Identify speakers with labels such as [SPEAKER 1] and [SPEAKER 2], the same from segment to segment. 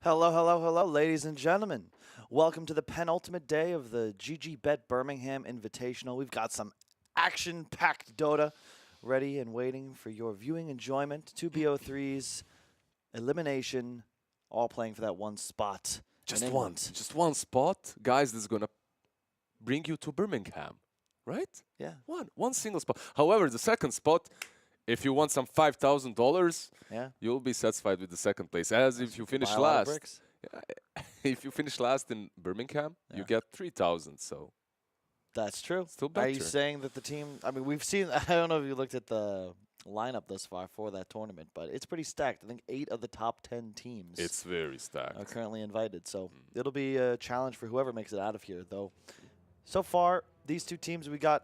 [SPEAKER 1] Hello, hello, hello, ladies and gentlemen. Welcome to the penultimate day of the GG.BET Birmingham Invitational. We've got some action-packed Dota ready and waiting for your viewing enjoyment. Two BO3s, elimination, all playing for that one spot.
[SPEAKER 2] Just one spot, guys. That's gonna bring you to Birmingham, right?
[SPEAKER 1] Yeah.
[SPEAKER 2] One single spot. However, the second spot, if you want some $5,000,
[SPEAKER 1] Yeah.
[SPEAKER 2] you'll be satisfied with the second place. As if you finish last, if you finish last in Birmingham, you get 3,000. So
[SPEAKER 1] that's true.
[SPEAKER 2] Still better.
[SPEAKER 1] Are you saying that the team? I mean, we've seen. I don't know if you looked at the lineup thus far for that tournament, but it's pretty stacked. I think 8 of the top 10 teams.
[SPEAKER 2] It's very stacked.
[SPEAKER 1] Are currently invited, so it'll be a challenge for whoever makes it out of here. Though, so far these two teams we got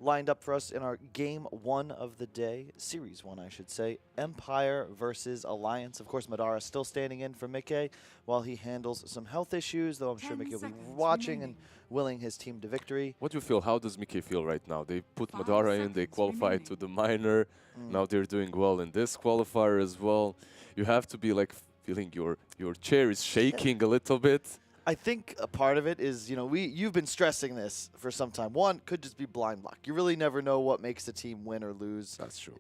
[SPEAKER 1] lined up for us in our game 1 of the day, series 1, I should say. Empire versus Alliance. Of course, Madara still standing in for Mickey while he handles some health issues, though I'm sure Mickey will be watching and willing his team to victory.
[SPEAKER 2] What do you feel? How does Mickey feel right now? They put Madara in, they qualified to the minor. Now they're doing well in this qualifier as well. You have to be like feeling your chair is shaking a little bit.
[SPEAKER 1] I think a part of it is, you know, you've been stressing this for some time. One, could just be blind luck. You really never know what makes a team win or lose.
[SPEAKER 2] That's true.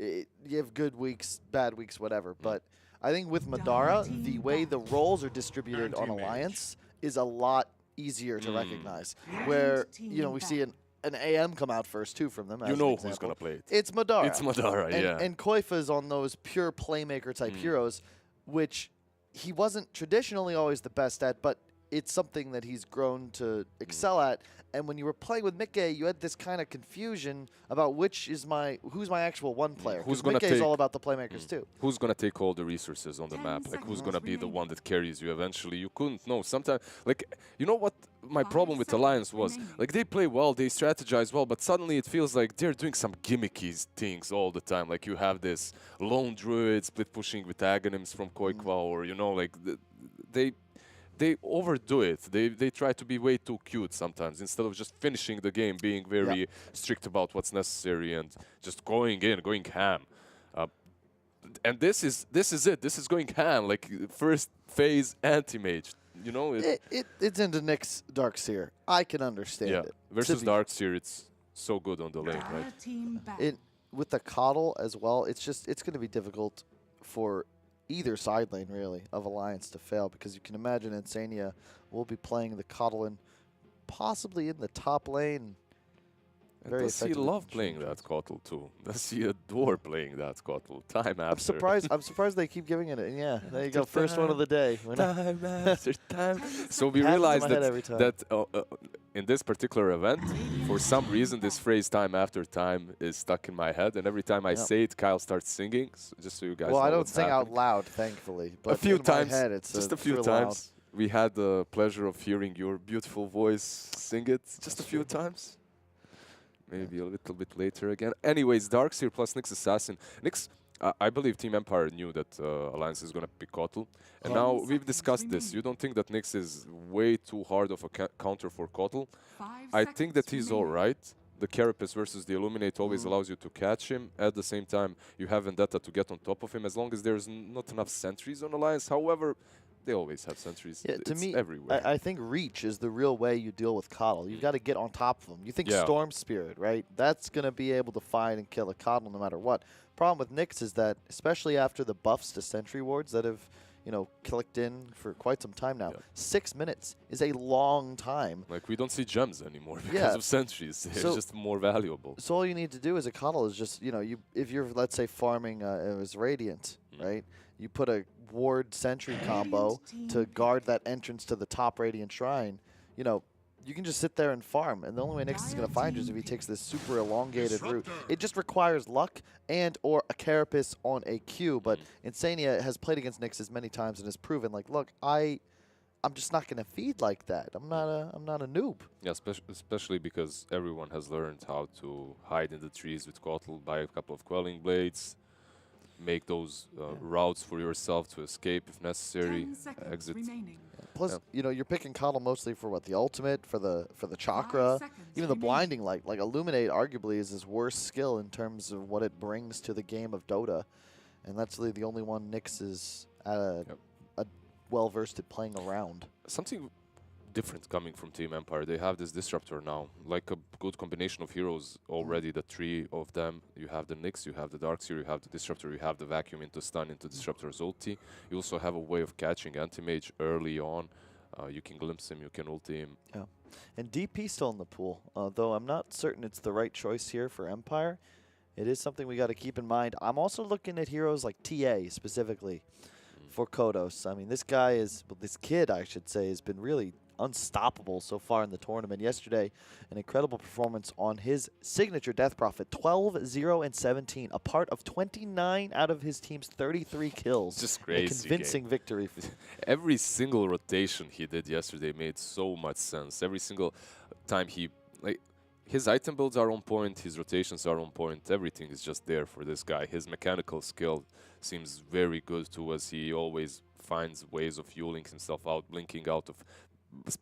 [SPEAKER 1] You have good weeks, bad weeks, whatever. But I think with Madara, the way the roles are distributed on Alliance is a lot easier to recognize. Where, you know, we see an AM come out first, too, from them.
[SPEAKER 2] You know who's going to play it.
[SPEAKER 1] It's Madara.
[SPEAKER 2] It's Madara, yeah.
[SPEAKER 1] And Koifa is on those pure playmaker-type heroes, which he wasn't traditionally always the best at, but it's something that he's grown to excel at. And when you were playing with Mickey, you had this kind of confusion about who's my actual one player.
[SPEAKER 2] Who's going to
[SPEAKER 1] take? Mickey's all about the playmakers too.
[SPEAKER 2] Who's going to take all the resources on the map? Like, who's going to be the one that carries you eventually? You couldn't know. Sometimes, like, you know what my problem with Alliance was? Like, they play well, they strategize well, but suddenly it feels like they're doing some gimmicky things all the time. Like, you have this lone druid split pushing with Aghanims from Koikwa, or, you know, like, they overdo it. They try to be way too cute sometimes instead of just finishing the game, being very strict about what's necessary and just going ham. And this is it. This is going ham, like first phase anti-mage. You know,
[SPEAKER 1] it's into Nick's Darkseer. I can understand it.
[SPEAKER 2] Versus Darkseer, it's so good on the lane, right?
[SPEAKER 1] With the Coddle as well, it's going to be difficult for either side lane, really, of Alliance to fail, because you can imagine Insania will be playing the Coddle possibly in the top lane.
[SPEAKER 2] Does he love playing that Coddle too? Does he adore playing that Coddle time after?
[SPEAKER 1] I'm surprised they keep giving it. Yeah, there you go. First one of the day.
[SPEAKER 2] Time after time. So we realized that in this particular event, for some reason, this phrase "time after time" is stuck in my head, and every time I say it, Kyle starts singing. So just so you guys know.
[SPEAKER 1] Well, I don't sing out loud, thankfully. But
[SPEAKER 2] a few times,
[SPEAKER 1] in my head, it's
[SPEAKER 2] just a few times. We had the pleasure of hearing your beautiful voice sing it just a few times. Maybe a little bit later again. Anyways, Darkseer plus Nyx Assassin. Nyx, I believe Team Empire knew that Alliance is going to pick Kotal. And now we've discussed this. You don't think that Nyx is way too hard of a counter for Kotal? I think that he's all right. The Carapace versus the Illuminate always allows you to catch him. At the same time, you have Vendetta to get on top of him as long as there's not enough sentries on Alliance. However, they always have sentries.
[SPEAKER 1] Yeah, to me,
[SPEAKER 2] everywhere.
[SPEAKER 1] I think reach is the real way you deal with Coddle. You've got to get on top of them. You think Storm Spirit, right? That's going to be able to find and kill a Coddle no matter what. Problem with Nyx is that, especially after the buffs to sentry wards that have, you know, clicked in for quite some time now, 6 minutes is a long time.
[SPEAKER 2] Like, we don't see gems anymore because of sentries. They're just more valuable.
[SPEAKER 1] So all you need to do as a Coddle is just, you know, if you're, let's say, farming as Radiant, right? You put a ward sentry combo to guard that entrance to the top Radiant Shrine. You know, you can just sit there and farm, and the only way Nyx is going to find you is if he takes this super elongated route. It just requires luck and or a Carapace on a Q, but Insania has played against Nyx as many times and has proven, like, look, I'm just not going to feed like that. I'm not a noob.
[SPEAKER 2] Yeah, especially because everyone has learned how to hide in the trees with Kotal, buy a couple of Quelling Blades, make those routes for yourself to escape if necessary, exit.
[SPEAKER 1] Plus, you know, you're picking Coddle mostly for what, the ultimate, for the chakra, even the blinding light. Like, Illuminate arguably is his worst skill in terms of what it brings to the game of Dota, and that's really the only one Nyx is at a well versed at playing around.
[SPEAKER 2] Something different coming from Team Empire. They have this disruptor now, like a good combination of heroes already. The three of them. You have the Nyx, you have the Darkseer, you have the disruptor, you have the vacuum into stun into disruptor's ulti. You also have a way of catching anti-mage early on. You can glimpse him, you can ulti him.
[SPEAKER 1] Yeah, and DP still in the pool, though I'm not certain it's the right choice here for Empire. It is something we got to keep in mind. I'm also looking at heroes like TA specifically for Kodos. I mean, this guy is, well, this kid, I should say, has been really unstoppable so far in the tournament. Yesterday, an incredible performance on his signature Death Prophet, 12, 0, and 17, a part of 29 out of his team's 33 kills.
[SPEAKER 2] Just crazy.
[SPEAKER 1] A convincing victory.
[SPEAKER 2] Every single rotation he did yesterday made so much sense. Every single time he, like, his item builds are on point, his rotations are on point, everything is just there for this guy. His mechanical skill seems very good too, as he always finds ways of fueling himself out, blinking out of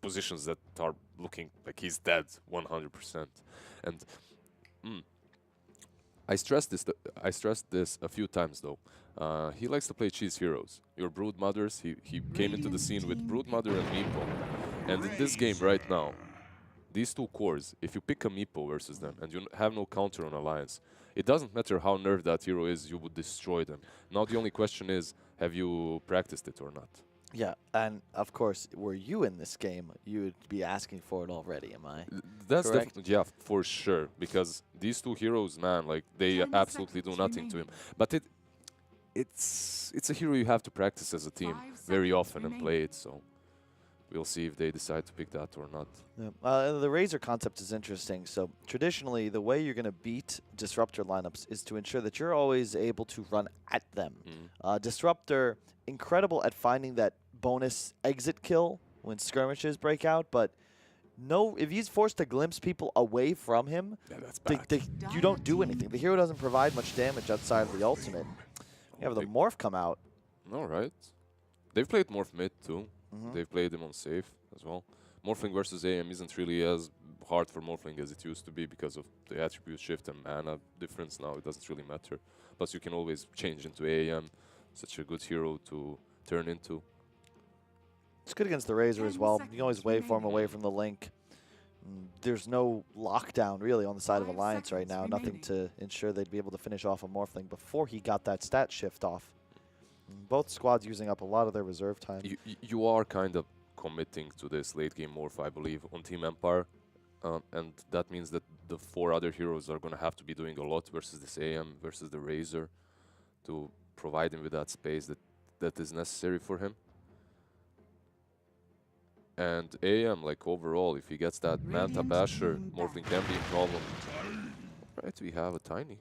[SPEAKER 2] positions that are looking like he's dead 100%. And I stressed this a few times though. He likes to play cheese heroes. Your Brood Mothers, he came into the scene with Brood Mother and Meepo. And in this game right now, these two cores, if you pick a Meepo versus them and you have no counter on Alliance, it doesn't matter how nerfed that hero is, you would destroy them. Now the only question is, have you practiced it or not?
[SPEAKER 1] Yeah, and of course, were you in this game, you would be asking for it already, am I?
[SPEAKER 2] That's definitely, yeah, for sure. Because these two heroes, man, like, they absolutely do nothing to him. But it's a hero you have to practice as a team very often and play it, so we'll see if they decide to pick that or not.
[SPEAKER 1] Yeah. The Razor concept is interesting. So traditionally, the way you're going to beat Disruptor lineups is to ensure that you're always able to run at them. Disruptor, incredible at finding that bonus exit kill when skirmishes break out, but no, if he's forced to glimpse people away from him,
[SPEAKER 2] yeah, that's bad.
[SPEAKER 1] You don't do anything. The hero doesn't provide much damage outside of the ultimate. You have the Morph come out.
[SPEAKER 2] All right. They've played Morph mid too. They've played him on safe as well. Morphling versus AM isn't really as hard for Morphling as it used to be because of the attribute shift and mana difference. Now it doesn't really matter. Plus you can always change into AM. Such a good hero to turn into.
[SPEAKER 1] It's good against the Razor as well. You can always waveform away from the link. There's no lockdown really on the side of Alliance right now. Nothing to ensure they'd be able to finish off a Morphling before he got that stat shift off. Both squads using up a lot of their reserve time.
[SPEAKER 2] You are kind of committing to this late game morph, I believe, on Team Empire. And that means that the 4 other heroes are going to have to be doing a lot versus this AM, versus the Razor, to provide him with that space that is necessary for him. And AM, like overall, if he gets that Manta Basher, Morphling can be a problem. Right, we have a Tiny.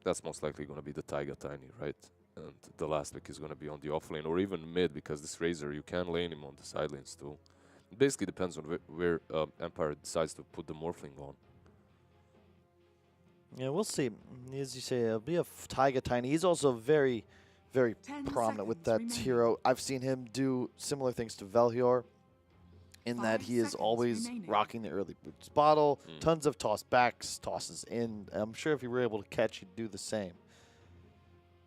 [SPEAKER 2] That's most likely going to be the Taiga Tiny, right? And the last pick is going to be on the offlane or even mid, because this Razor, you can lane him on the side lanes too. It basically depends on where Empire decides to put the Morphling on.
[SPEAKER 1] Yeah, we'll see. As you say, it'll be a Taiga Tiny. He's also very, very prominent with that hero. I've seen him do similar things to Velhior, in that he is always rocking the early boots bottle, tons of toss backs, tosses in. I'm sure if he were able to catch, he'd do the same.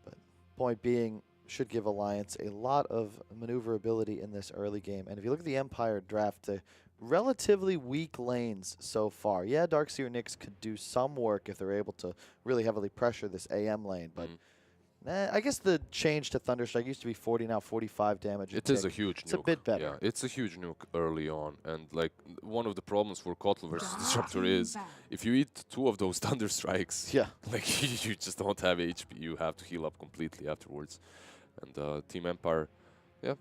[SPEAKER 1] But point being, should give Alliance a lot of maneuverability in this early game. And if you look at the Empire draft, the relatively weak lanes so far. Yeah, Darkseer Nyx could do some work if they're able to really heavily pressure this AM lane, but I guess the change to Thunderstrike used to be 40, now 45 damage.
[SPEAKER 2] It is a huge nuke.
[SPEAKER 1] It's a bit better.
[SPEAKER 2] Yeah, it's a huge nuke early on. And like one of the problems for Kotl versus Disruptor is if you eat 2 of those Thunderstrikes, like you just don't have HP. You have to heal up completely afterwards. And Team Empire, yeah,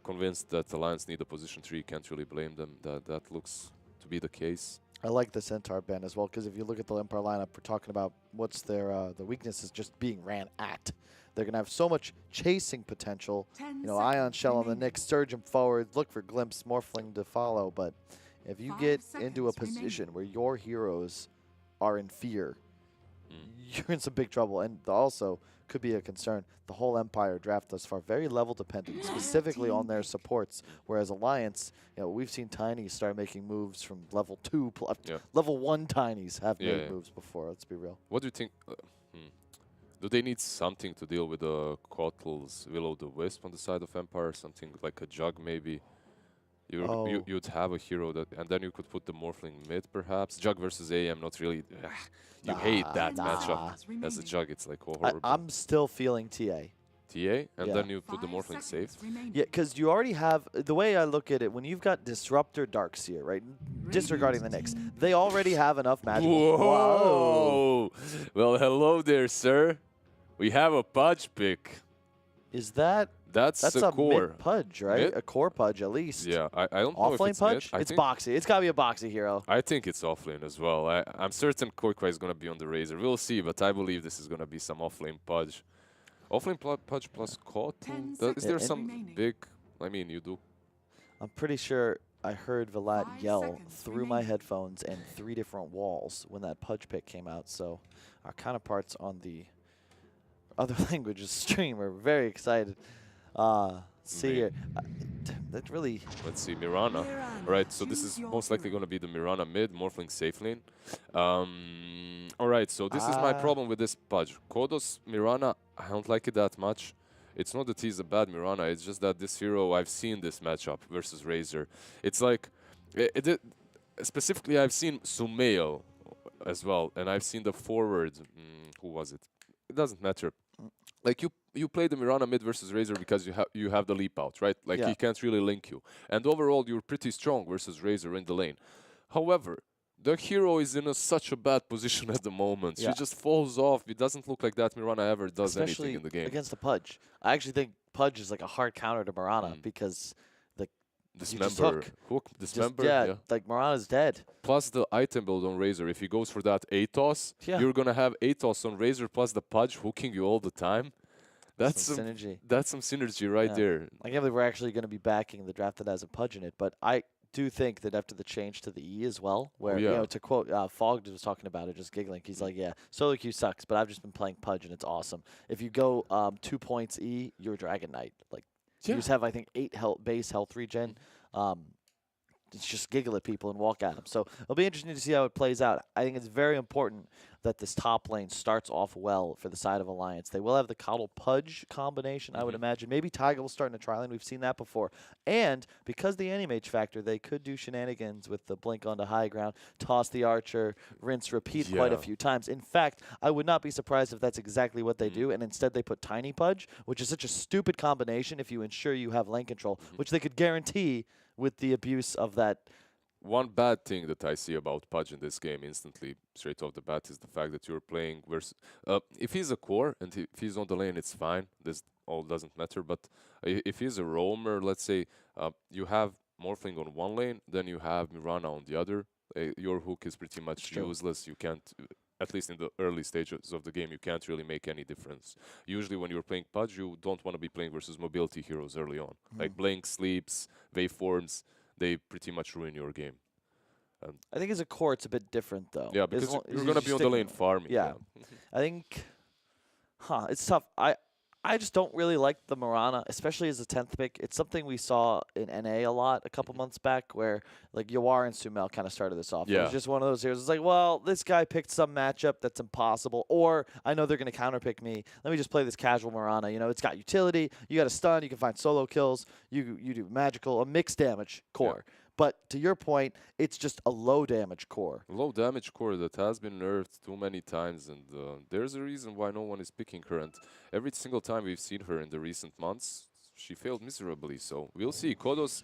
[SPEAKER 2] convinced that Alliance need a position 3. Can't really blame them. That looks to be the case.
[SPEAKER 1] I like the Centaur ban as well, because if you look at the Empire lineup, we're talking about what's their the weakness is just being ran at. They're going to have so much chasing potential. You know, Ion Shell on the Nyx, surge him forward, look for Glimpse, Morphling to follow. But if you get into a position where your heroes are in fear, you're in some big trouble. And also could be a concern, the whole Empire draft thus far, very level dependent, specifically on their supports. Whereas Alliance, you know, we've seen Tinies start making moves from level 2, level 1 Tinies have made moves before, let's be real.
[SPEAKER 2] What do you think? Do they need something to deal with the Kotl's Will-O-the-Wisp on the side of Empire? Something like a Jug, maybe? You'd have a hero that, and then you could put the Morphling mid, perhaps. Jug versus AM, not really. You hate that matchup. As a Jug, it's like horrible.
[SPEAKER 1] I'm still feeling TA.
[SPEAKER 2] TA, and then you put the Morphling safe.
[SPEAKER 1] Yeah, because you already have, the way I look at it, when you've got Disruptor Darkseer, right? Disregarding the Nyx, they already have enough magic.
[SPEAKER 2] Whoa! Well, hello there, sir. We have a Pudge pick.
[SPEAKER 1] Is that?
[SPEAKER 2] That's
[SPEAKER 1] a
[SPEAKER 2] core.
[SPEAKER 1] mid Pudge, right?
[SPEAKER 2] Mid?
[SPEAKER 1] A core Pudge, at least.
[SPEAKER 2] Yeah, I don't know if
[SPEAKER 1] Offlane
[SPEAKER 2] it's
[SPEAKER 1] Pudge?
[SPEAKER 2] mid.
[SPEAKER 1] It's boxy. It's got to be a boxy hero.
[SPEAKER 2] I think it's offlane as well. I'm certain Koikoi is going to be on the Razor. We'll see, but I believe this is going to be some offlane Pudge. Offlane Pudge plus Kotl? Is there some big... I mean, you do.
[SPEAKER 1] I'm pretty sure I heard Vlad yell through my headphones and 3 different walls when that Pudge pick came out. So our counterparts on the other languages stream are very excited. See here. That really...
[SPEAKER 2] Let's see, Mirana. All right, so this is most likely going to be the Mirana mid, Morphling safe lane. All right, so this is my problem with this Pudge. Kodos, Mirana, I don't like it that much. It's not that he's a bad Mirana, it's just that this hero, I've seen this matchup versus Razor. It's like, specifically I've seen Sumail as well, and I've seen the forward, who was it? It doesn't matter. Like you play the Mirana mid versus Razor because you have the leap out, right? Like he can't really link you. And overall, you're pretty strong versus Razor in the lane. However, the hero is in such a bad position at the moment. She just falls off. It doesn't look like that Mirana ever does anything in the game.
[SPEAKER 1] Against the Pudge. I actually think Pudge is like a hard counter to Mirana because
[SPEAKER 2] hook, dismember.
[SPEAKER 1] Like Mirana's dead.
[SPEAKER 2] Plus the item build on Razor. If he goes for that Atos, you're going to have Atos on Razor plus the Pudge hooking you all the time. That's some synergy. That's some synergy right there.
[SPEAKER 1] I can't believe we're actually going to be backing the draft that has a Pudge in it, but I do think that after the change to the E as well, where, you know, to quote, Fogg was talking about it, just giggling. He's like, yeah, solo queue sucks, but I've just been playing Pudge and it's awesome. If you go 2 points E, you're Dragon Knight. Like, you just have, I think, 8 base health regen. Just giggle at people and walk at them. So it'll be interesting to see how it plays out. I think it's very important that this top lane starts off well for the side of Alliance. They will have the Coddle Pudge combination, I would imagine. Maybe Taiga will start in a tri lane. We've seen that before. And because the Animage factor, they could do shenanigans with the blink onto high ground, toss the Archer, rinse, repeat quite a few times. In fact, I would not be surprised if that's exactly what they do, and instead they put Tiny Pudge, which is such a stupid combination if you ensure you have lane control, which they could guarantee with the abuse of that.
[SPEAKER 2] One bad thing that I see about Pudge in this game instantly, straight off the bat, is the fact that you're playing versus... if he's a core and if he's on the lane, it's fine. This all doesn't matter. But if he's a roamer, let's say you have Morphling on one lane, then you have Mirana on the other. Your hook is pretty much useless. You can't... At least in the early stages of the game, you can't really make any difference. Usually when you're playing Pudge, you don't want to be playing versus mobility heroes early on. Like Blink, Sleeps, Waveforms, they pretty much ruin your game. And
[SPEAKER 1] I think as a core, it's a bit different, though.
[SPEAKER 2] Yeah, because you're going to be on the lane farming.
[SPEAKER 1] Yeah. I think, it's tough. I just don't really like the Mirana, especially as a 10th pick. It's something we saw in NA a lot a couple months back where, like, Yawar and Sumail kind of started this off. It was just one of those heroes. It's like, well, this guy picked some matchup that's impossible, or I know they're going to counterpick me. Let me just play this casual Mirana. You know, it's got utility. You got a stun. You can find solo kills. You do magical, a mixed damage core. But to your point, it's just a low damage core.
[SPEAKER 2] Low damage core that has been nerfed too many times, and there's a reason why no one is picking her. And every single time we've seen her in the recent months, she failed miserably. So we'll see. Kodos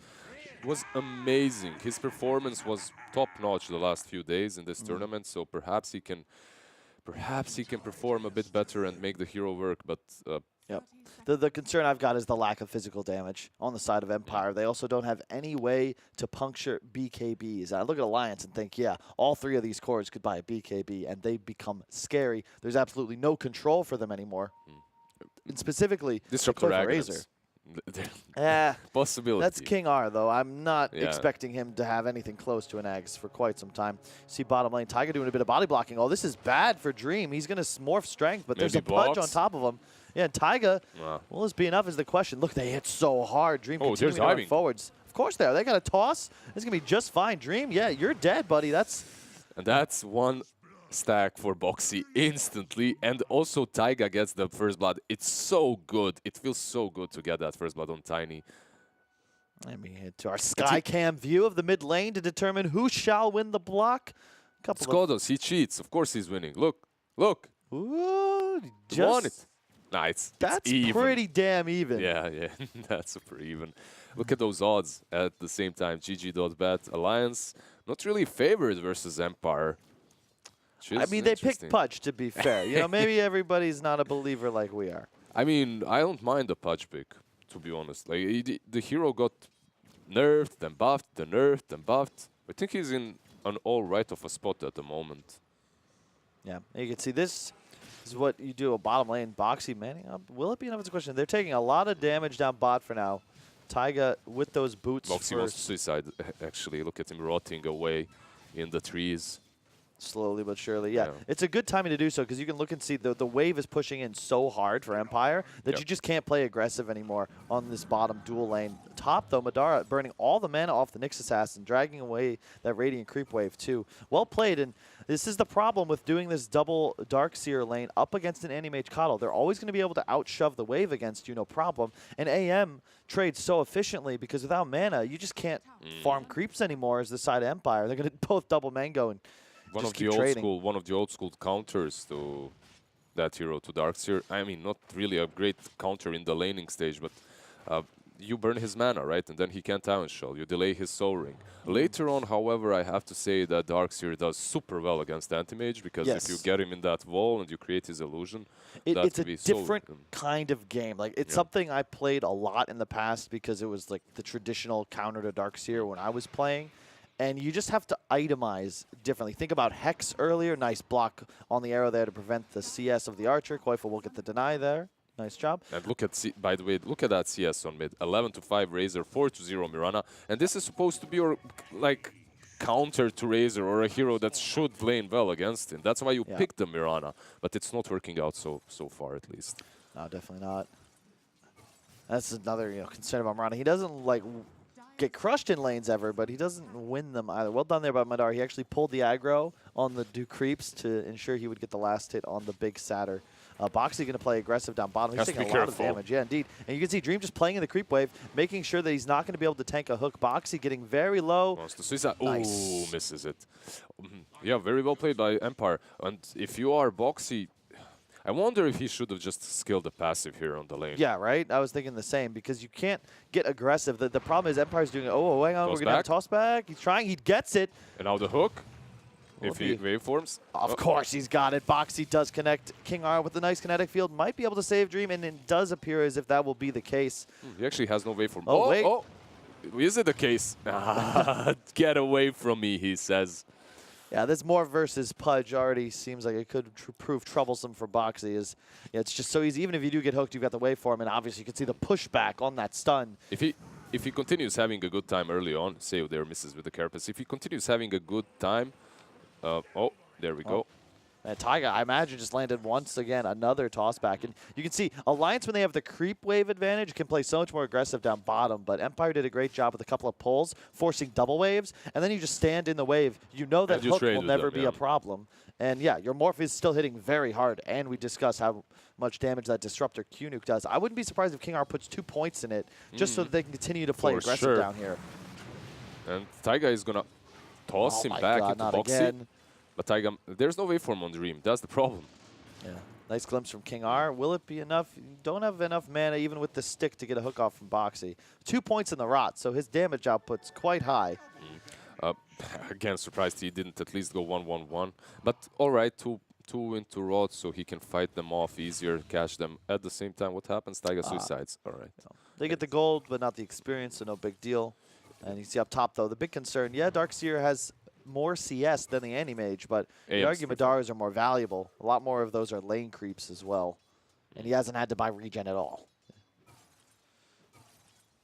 [SPEAKER 2] was amazing. His performance was top-notch the last few days in this tournament. So perhaps he can perform a bit better and make the hero work. But
[SPEAKER 1] the concern I've got is the lack of physical damage on the side of Empire. They also don't have any way to puncture BKBs. I look at Alliance and think, yeah, all 3 of these cores could buy a BKB, and they become scary. There's absolutely no control for them anymore. And specifically,
[SPEAKER 2] Disruptor
[SPEAKER 1] Razor.
[SPEAKER 2] Possibility.
[SPEAKER 1] That's King R, though. I'm not expecting him to have anything close to an Ags for quite some time. See bottom lane, Taiga doing a bit of body blocking. Oh, this is bad for Dream. He's going to morph strength, but there's a Pudge on top of him. Yeah, and Taiga, will this be enough is the question. Look, they hit so hard. Dream continuing to run forwards. Of course they are. They got a toss. It's going to be just fine. Dream, yeah, you're dead, buddy.
[SPEAKER 2] And that's one stack for Boxy instantly, and also Taiga gets the first blood. It's so good. It feels so good to get that first blood on Tiny.
[SPEAKER 1] Let me head to our Skycam view of the mid lane to determine who shall win the block.
[SPEAKER 2] Skodos, he cheats. Of course he's winning. Look, look.
[SPEAKER 1] Ooh,
[SPEAKER 2] He won it. Nice.
[SPEAKER 1] That's
[SPEAKER 2] even.
[SPEAKER 1] pretty damn even.
[SPEAKER 2] Yeah, yeah, that's super even. Look at those odds at the same time. GG.BET Alliance, not really favored versus Empire.
[SPEAKER 1] I mean, they picked Pudge, to be fair. You know, maybe everybody's not a believer like we are.
[SPEAKER 2] I mean, I don't mind the Pudge pick, to be honest. Like, the hero got nerfed, then buffed, then nerfed, then buffed. I think he's in an all right of a spot at the moment.
[SPEAKER 1] Yeah, you can see this is what you do a bottom lane. Boxy manning up. Will it be enough? It's a question. They're taking a lot of damage down bot for now. Taiga with those boots
[SPEAKER 2] Boxy wants to suicide, actually. Look at him rotting away in the trees.
[SPEAKER 1] Slowly but surely, yeah. It's a good timing to do so because you can look and see the wave is pushing in so hard for Empire that you just can't play aggressive anymore on this bottom dual lane. Top, though, Madara burning all the mana off the Nyx Assassin, dragging away that Radiant Creep Wave, too. Well played, and this is the problem with doing this double Darkseer lane up against an Anti-Mage Coddle. They're always going to be able to outshove the wave against you, no problem. And AM trades so efficiently because without mana, you just can't farm creeps anymore as the side of Empire. They're going to both double mango and
[SPEAKER 2] one of the old school counters to that hero, to Darkseer. I mean, not really a great counter in the laning stage, but you burn his mana, right? And then he can't Talent Shell. You delay his Soul Ring. Later on, however, I have to say that Darkseer does super well against Anti-Mage because if you get him in that wall and you create his illusion,
[SPEAKER 1] it's a different kind of game. Like, it's something I played a lot in the past because it was like the traditional counter to Darkseer when I was playing. And you just have to itemize differently. Think about Hex earlier. Nice block on the arrow there to prevent the CS of the Archer. Koifa will get the deny there. Nice job.
[SPEAKER 2] And look at, by the way, look at that CS on mid. 11-5 Razor, 4-0 Mirana. And this is supposed to be your, like, counter to Razor or a hero that should lane well against him. That's why you picked the Mirana. But it's not working out so far, at least.
[SPEAKER 1] No, definitely not. That's another concern about Mirana. He doesn't, like, get crushed in lanes ever, but he doesn't win them either. Well done there by Madar. He actually pulled the aggro on the do creeps to ensure he would get the last hit on the big Satyr. Boxy going to play aggressive down bottom. He's taking a lot of damage. Yeah, indeed. And you can see Dream just playing in the creep wave, making sure that he's not going to be able to tank a hook. Boxy getting very low.
[SPEAKER 2] Wants to suicide.
[SPEAKER 1] Nice.
[SPEAKER 2] Ooh, misses it. Yeah, very well played by Empire. And if you are Boxy, I wonder if he should have just skilled the passive here on the lane.
[SPEAKER 1] Yeah, right? I was thinking the same because you can't get aggressive. The problem is Empire's doing it. Oh, hang on. We're going to have a toss back. He's trying. He gets it.
[SPEAKER 2] And now the hook. If he waveforms.
[SPEAKER 1] Of course he's got it. Boxy does connect. King R with the nice kinetic field might be able to save Dream, and it does appear as if that will be the case.
[SPEAKER 2] He actually has no waveform.
[SPEAKER 1] Oh, wait.
[SPEAKER 2] Oh, is it the case? Get away from me, he says.
[SPEAKER 1] Yeah, this Morph versus Pudge already seems like it could prove troublesome for Boxy. It's just so easy. Even if you do get hooked, you've got the waveform, and obviously you can see the pushback on that stun.
[SPEAKER 2] If he continues having a good time early on, say there misses with the Carapace. If he continues having a good time, oh, there we go.
[SPEAKER 1] And Taiga, I imagine, just landed once again, another tossback. And you can see Alliance, when they have the creep wave advantage, can play so much more aggressive down bottom. But Empire did a great job with a couple of pulls, forcing double waves. And then you just stand in the wave. You know that hook will never be a problem. And yeah, your Morph is still hitting very hard. And we discussed how much damage that Disruptor Q-Nuke does. I wouldn't be surprised if King R puts 2 points in it, just so that they can continue to play aggressive down here.
[SPEAKER 2] And Taiga is going to toss him back into Boxy. But Taiga, there's no waveform on Dream. That's the problem.
[SPEAKER 1] Yeah. Nice glimpse from King R. Will it be enough? You don't have enough mana, even with the stick, to get a hook off from Boxy. 2 points in the rot, so his damage output's quite high.
[SPEAKER 2] Again, surprised he didn't at least go 1-1-1. But all right, two into rot, so he can fight them off easier, catch them. At the same time, what happens? Taiga suicides. All right.
[SPEAKER 1] They get the gold, but not the experience, so no big deal. And you see up top, though, the big concern, Darkseer has more CS than the Anti-Mage, but the argument Madaras are more valuable. A lot more of those are lane creeps as well. And he hasn't had to buy regen at all.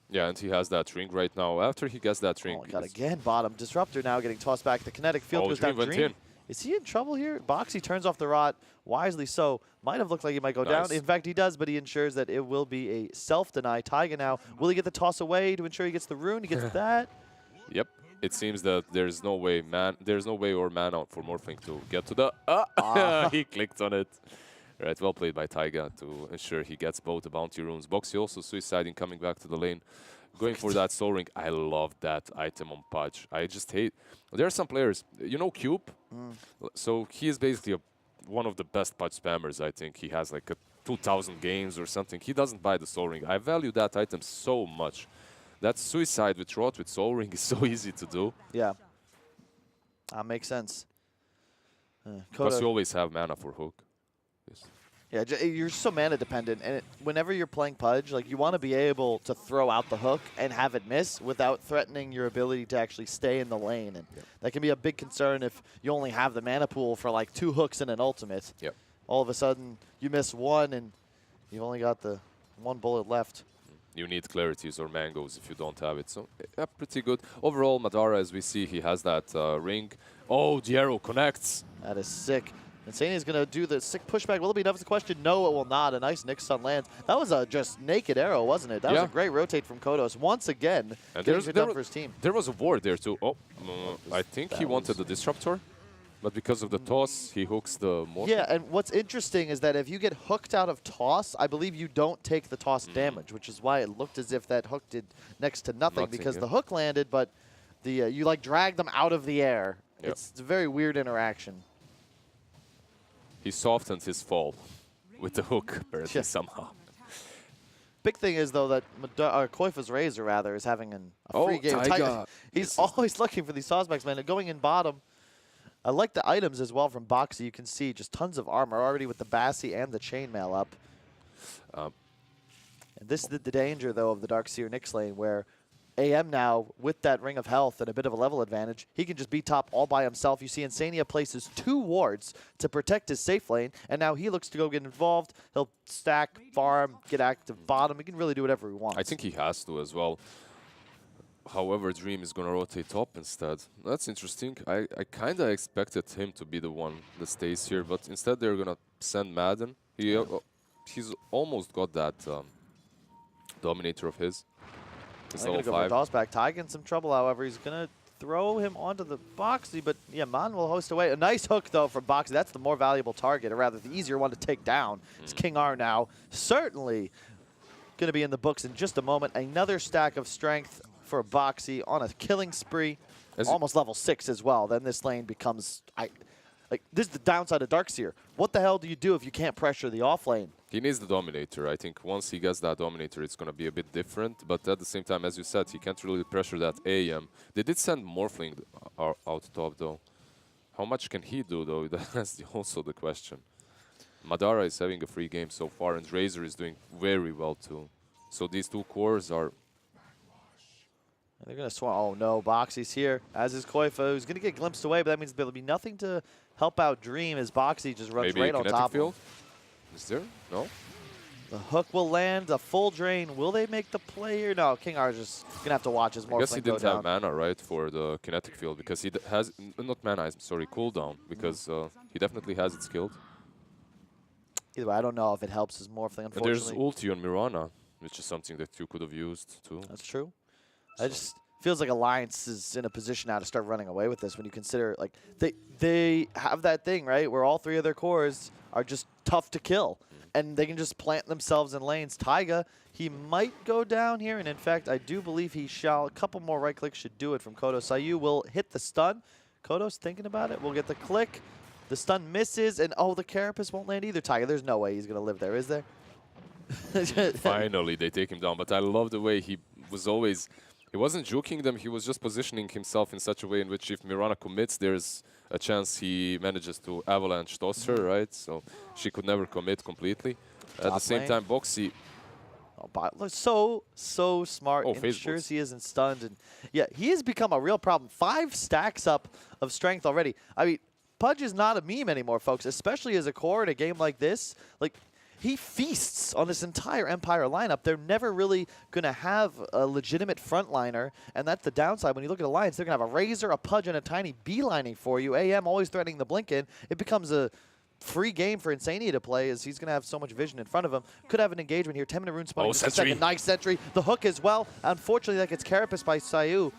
[SPEAKER 2] Yeah, and he has that ring right now. After he gets that ring...
[SPEAKER 1] Oh, got again bottom. Disruptor now getting tossed back. The kinetic field goes down. Dream. Is he in trouble here? Boxy turns off the rot, wisely so. Might have looked like he might go down. In fact, he does, but he ensures that it will be a self-deny. Taiga now, will he get the toss away to ensure he gets the rune? He gets that.
[SPEAKER 2] Yep. it seems that there's no way or mana for Morphling to get to the... He clicked on it. Right, well played by Taiga to ensure he gets both the bounty runes. Boxy also suiciding, coming back to the lane. Going for that soul ring. I love that item on Pudge. I just hate... There are some players, you know Cube? So he is basically one of the best Pudge spammers, I think. He has like a 2,000 games or something. He doesn't buy the soul ring. I value that item so much. That suicide with Rot with soul ring is so easy to do.
[SPEAKER 1] Yeah. That makes sense.
[SPEAKER 2] Because you always have mana for hook.
[SPEAKER 1] Yeah, you're so mana dependent, and whenever you're playing Pudge, like you want to be able to throw out the hook and have it miss without threatening your ability to actually stay in the lane, and that can be a big concern if you only have the mana pool for like 2 hooks and an ultimate.
[SPEAKER 2] Yep.
[SPEAKER 1] All of a sudden, you miss one, and you've only got the 1 bullet left.
[SPEAKER 2] You need clarities or mangoes if you don't have it. So, yeah, pretty good. Overall, Madara, as we see, he has that ring. Oh, the arrow connects.
[SPEAKER 1] That is sick. Insania is going to do the sick pushback. Will it be enough is the question? No, it will not. A nice Nick Stun lands. That was a just naked arrow, wasn't it? That was a great rotate from Kodos. Once again, getting it done for his team.
[SPEAKER 2] There was a ward there, too. Oh, I think he wanted the Disruptor. But because of the toss, he hooks the Morph.
[SPEAKER 1] Yeah, and what's interesting is that if you get hooked out of toss, I believe you don't take the toss damage, which is why it looked as if that hook did next to nothing because the hook landed, but the you like drag them out of the air.
[SPEAKER 2] Yep.
[SPEAKER 1] It's a very weird interaction.
[SPEAKER 2] He softened his fall with the hook, apparently, somehow.
[SPEAKER 1] Big thing is, though, that Koifa's Razor, rather, is having a free game. He's always looking for these tossbacks, man. Going in bottom. I like the items as well from Boxy. You can see just tons of armor already with the Bassi and the Chainmail up. And this is the danger, though, of the Darkseer Nyx lane, where AM now, with that Ring of Health and a bit of a level advantage, he can just be top all by himself. You see Insania places 2 wards to protect his safe lane, and now he looks to go get involved. He'll stack, farm, get active bottom. He can really do whatever he wants.
[SPEAKER 2] I think he has to as well. However, Dream is going to rotate top instead. That's interesting. I kind of expected him to be the one that stays here, but instead they're going to send Madden. He's almost got that Dominator of his.
[SPEAKER 1] He's going to go for a toss back. Taiga in some trouble, however. He's going to throw him onto the Boxy, but yeah, Man will host away. A nice hook, though, from Boxy. That's the more valuable target, or rather the easier one to take down. It's King R now. Certainly going to be in the books in just a moment. Another stack of strength for Boxy on a killing spree. Almost level 6 as well. Then this lane becomes... this is the downside of Darkseer. What the hell do you do if you can't pressure the off lane?
[SPEAKER 2] He needs the Dominator. I think once he gets that Dominator, it's going to be a bit different. But at the same time, as you said, he can't really pressure that AM. They did send Morphling out top, though. How much can he do, though? That's also the question. Madara is having a free game so far, and Razor is doing very well, too. So these 2 cores are...
[SPEAKER 1] They're going to swarm. Oh, no. Boxy's here, as is Koifa, who's going to get glimpsed away, but that means there'll be nothing to help out Dream as Boxy just runs right on top of him.
[SPEAKER 2] Is there? No?
[SPEAKER 1] The hook will land, a full drain. Will they make the play here? No, King R is just going to have to watch his Morphling go down.
[SPEAKER 2] I guess he didn't have mana, right, for the kinetic field, because he has, not mana, I'm sorry, cooldown, because he definitely has it skilled.
[SPEAKER 1] Either way, I don't know if it helps his Morphling, unfortunately.
[SPEAKER 2] And there's ulti on Mirana, which is something that you could have used, too.
[SPEAKER 1] That's true. I just feels like Alliance is in a position now to start running away with this when you consider, like, they have that thing, right, where all 3 of their cores are just tough to kill. And they can just plant themselves in lanes. Taiga, he might go down here, and in fact, I do believe he shall. A couple more right clicks should do it from Kodos. Sayu will hit the stun. Kodos thinking about it. We'll get the click. The stun misses, and oh, the Carapace won't land either. Taiga, there's no way he's going to live there, is there?
[SPEAKER 2] Finally, they take him down. But I love the way he was always... He wasn't juking them, he was just positioning himself in such a way in which if Mirana commits, there's a chance he manages to avalanche toss her, right? So she could never commit completely. At the same time, Boxy...
[SPEAKER 1] Oh, so smart. Ensures he isn't stunned. And yeah, he has become a real problem. 5 stacks up of strength already. I mean, Pudge is not a meme anymore, folks, especially as a core in a game like this. Like, he feasts on this entire Empire lineup. They're never really going to have a legitimate frontliner, and that's the downside. When you look at Alliance, they're going to have a Razor, a Pudge, and a tiny beelining for you. AM always threatening the blink in. It becomes a free game for Insania to play as he's going to have so much vision in front of him. Could have an engagement here. 10-minute rune spawning.
[SPEAKER 2] Sentry.
[SPEAKER 1] Nice sentry. The hook as well. Unfortunately, that gets Carapace by Sayu.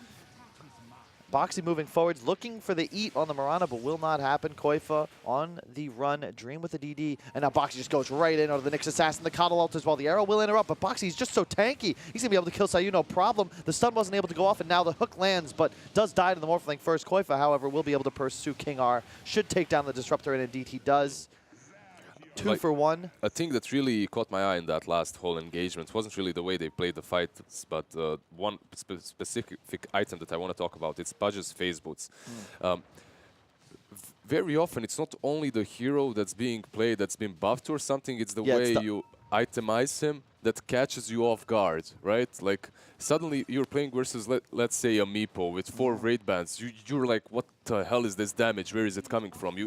[SPEAKER 1] Boxy moving forwards, looking for the eat on the Mirana, but will not happen. Koifa on the run, Dream with the DD, and now Boxy just goes right in onto the Nyx Assassin, the Coddle ult as well. The arrow will interrupt, but Boxy's just so tanky. He's going to be able to kill Sayu, no problem. The stun wasn't able to go off, and now the hook lands, but does die to the Morphling first. Koifa, however, will be able to pursue King R. Should take down the Disruptor, and indeed he does. 2 for 1.
[SPEAKER 2] A thing that really caught my eye in that last whole engagement wasn't really the way they played the fights, but one specific item that I want to talk about, it's Pudge's phase boots. Very often, it's not only the hero that's being played, that's been buffed or something, it's the way you itemize him that catches you off guard, right? Like, suddenly you're playing versus, let's say, a Meepo with 4 raid bands. You're like, what the hell is this damage? Where is it coming from?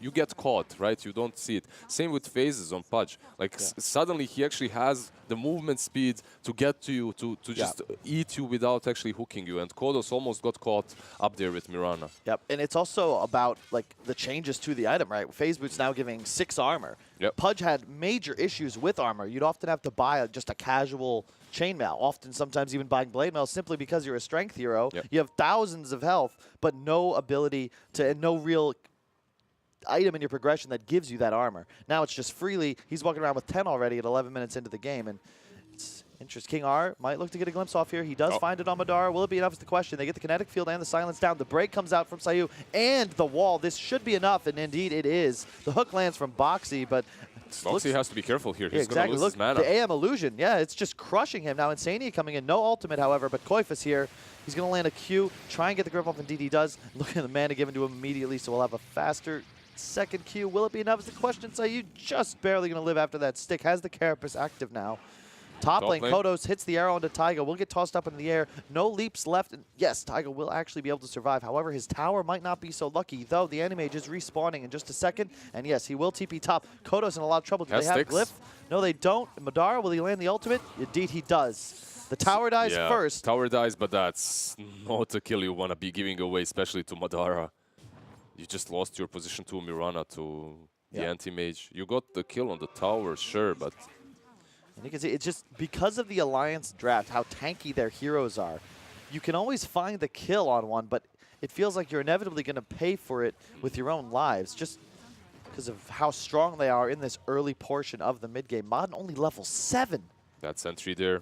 [SPEAKER 2] You get caught, right? You don't see it. Same with phases on Pudge. Like, suddenly he actually has the movement speed to get to you, to just eat you without actually hooking you. And Kodos almost got caught up there with Mirana.
[SPEAKER 1] Yep, and it's also about, like, the changes to the item, right? Phase Boot's now giving 6 armor.
[SPEAKER 2] Yep.
[SPEAKER 1] Pudge had major issues with armor. You'd often have to buy just a casual chainmail, often sometimes even buying blade mail simply because you're a strength hero.
[SPEAKER 2] Yep.
[SPEAKER 1] You have thousands of health, but no ability to, and no real item in your progression that gives you that armor. Now it's just freely. He's walking around with 10 already at 11 minutes into the game, and it's interesting. King R might look to get a glimpse off here. He does find it on Madara. Will it be enough is the question. They get the kinetic field and the silence down. The break comes out from Sayu and the wall. This should be enough, and indeed it is. The hook lands from Boxy, but
[SPEAKER 2] Boxy has to be careful here. He's
[SPEAKER 1] exactly.
[SPEAKER 2] going to lose his mana.
[SPEAKER 1] The AM illusion, it's just crushing him. Now Insania coming in, no ultimate, however, but Koifa's here. He's going to land a Q, try and get the grip off, and DD does. Look at the mana given to him immediately, so we'll have a faster second Q. Will it be enough is the question. Sayu just barely going to live after that stick. Has the Carapace active now. Top lane, Kodos hits the arrow onto Taiga. Will get tossed up in the air. No leaps left. And yes, Taiga will actually be able to survive. However, his tower might not be so lucky, though the Animage is respawning in just a second. And yes, he will TP top. Kodos in a lot of trouble. Do they have Glyph? No, they don't. Madara, will he land the ultimate? Indeed, he does. The tower dies first.
[SPEAKER 2] Tower dies, but that's not a kill you want to be giving away, especially to Madara. You just lost your position to Mirana, to the anti-mage. You got the kill on the tower, sure, but...
[SPEAKER 1] And you can see it's just because of the Alliance draft, how tanky their heroes are. You can always find the kill on one, but it feels like you're inevitably going to pay for it with your own lives, just because of how strong they are in this early portion of the mid-game. Modern only level 7.
[SPEAKER 2] That sentry there.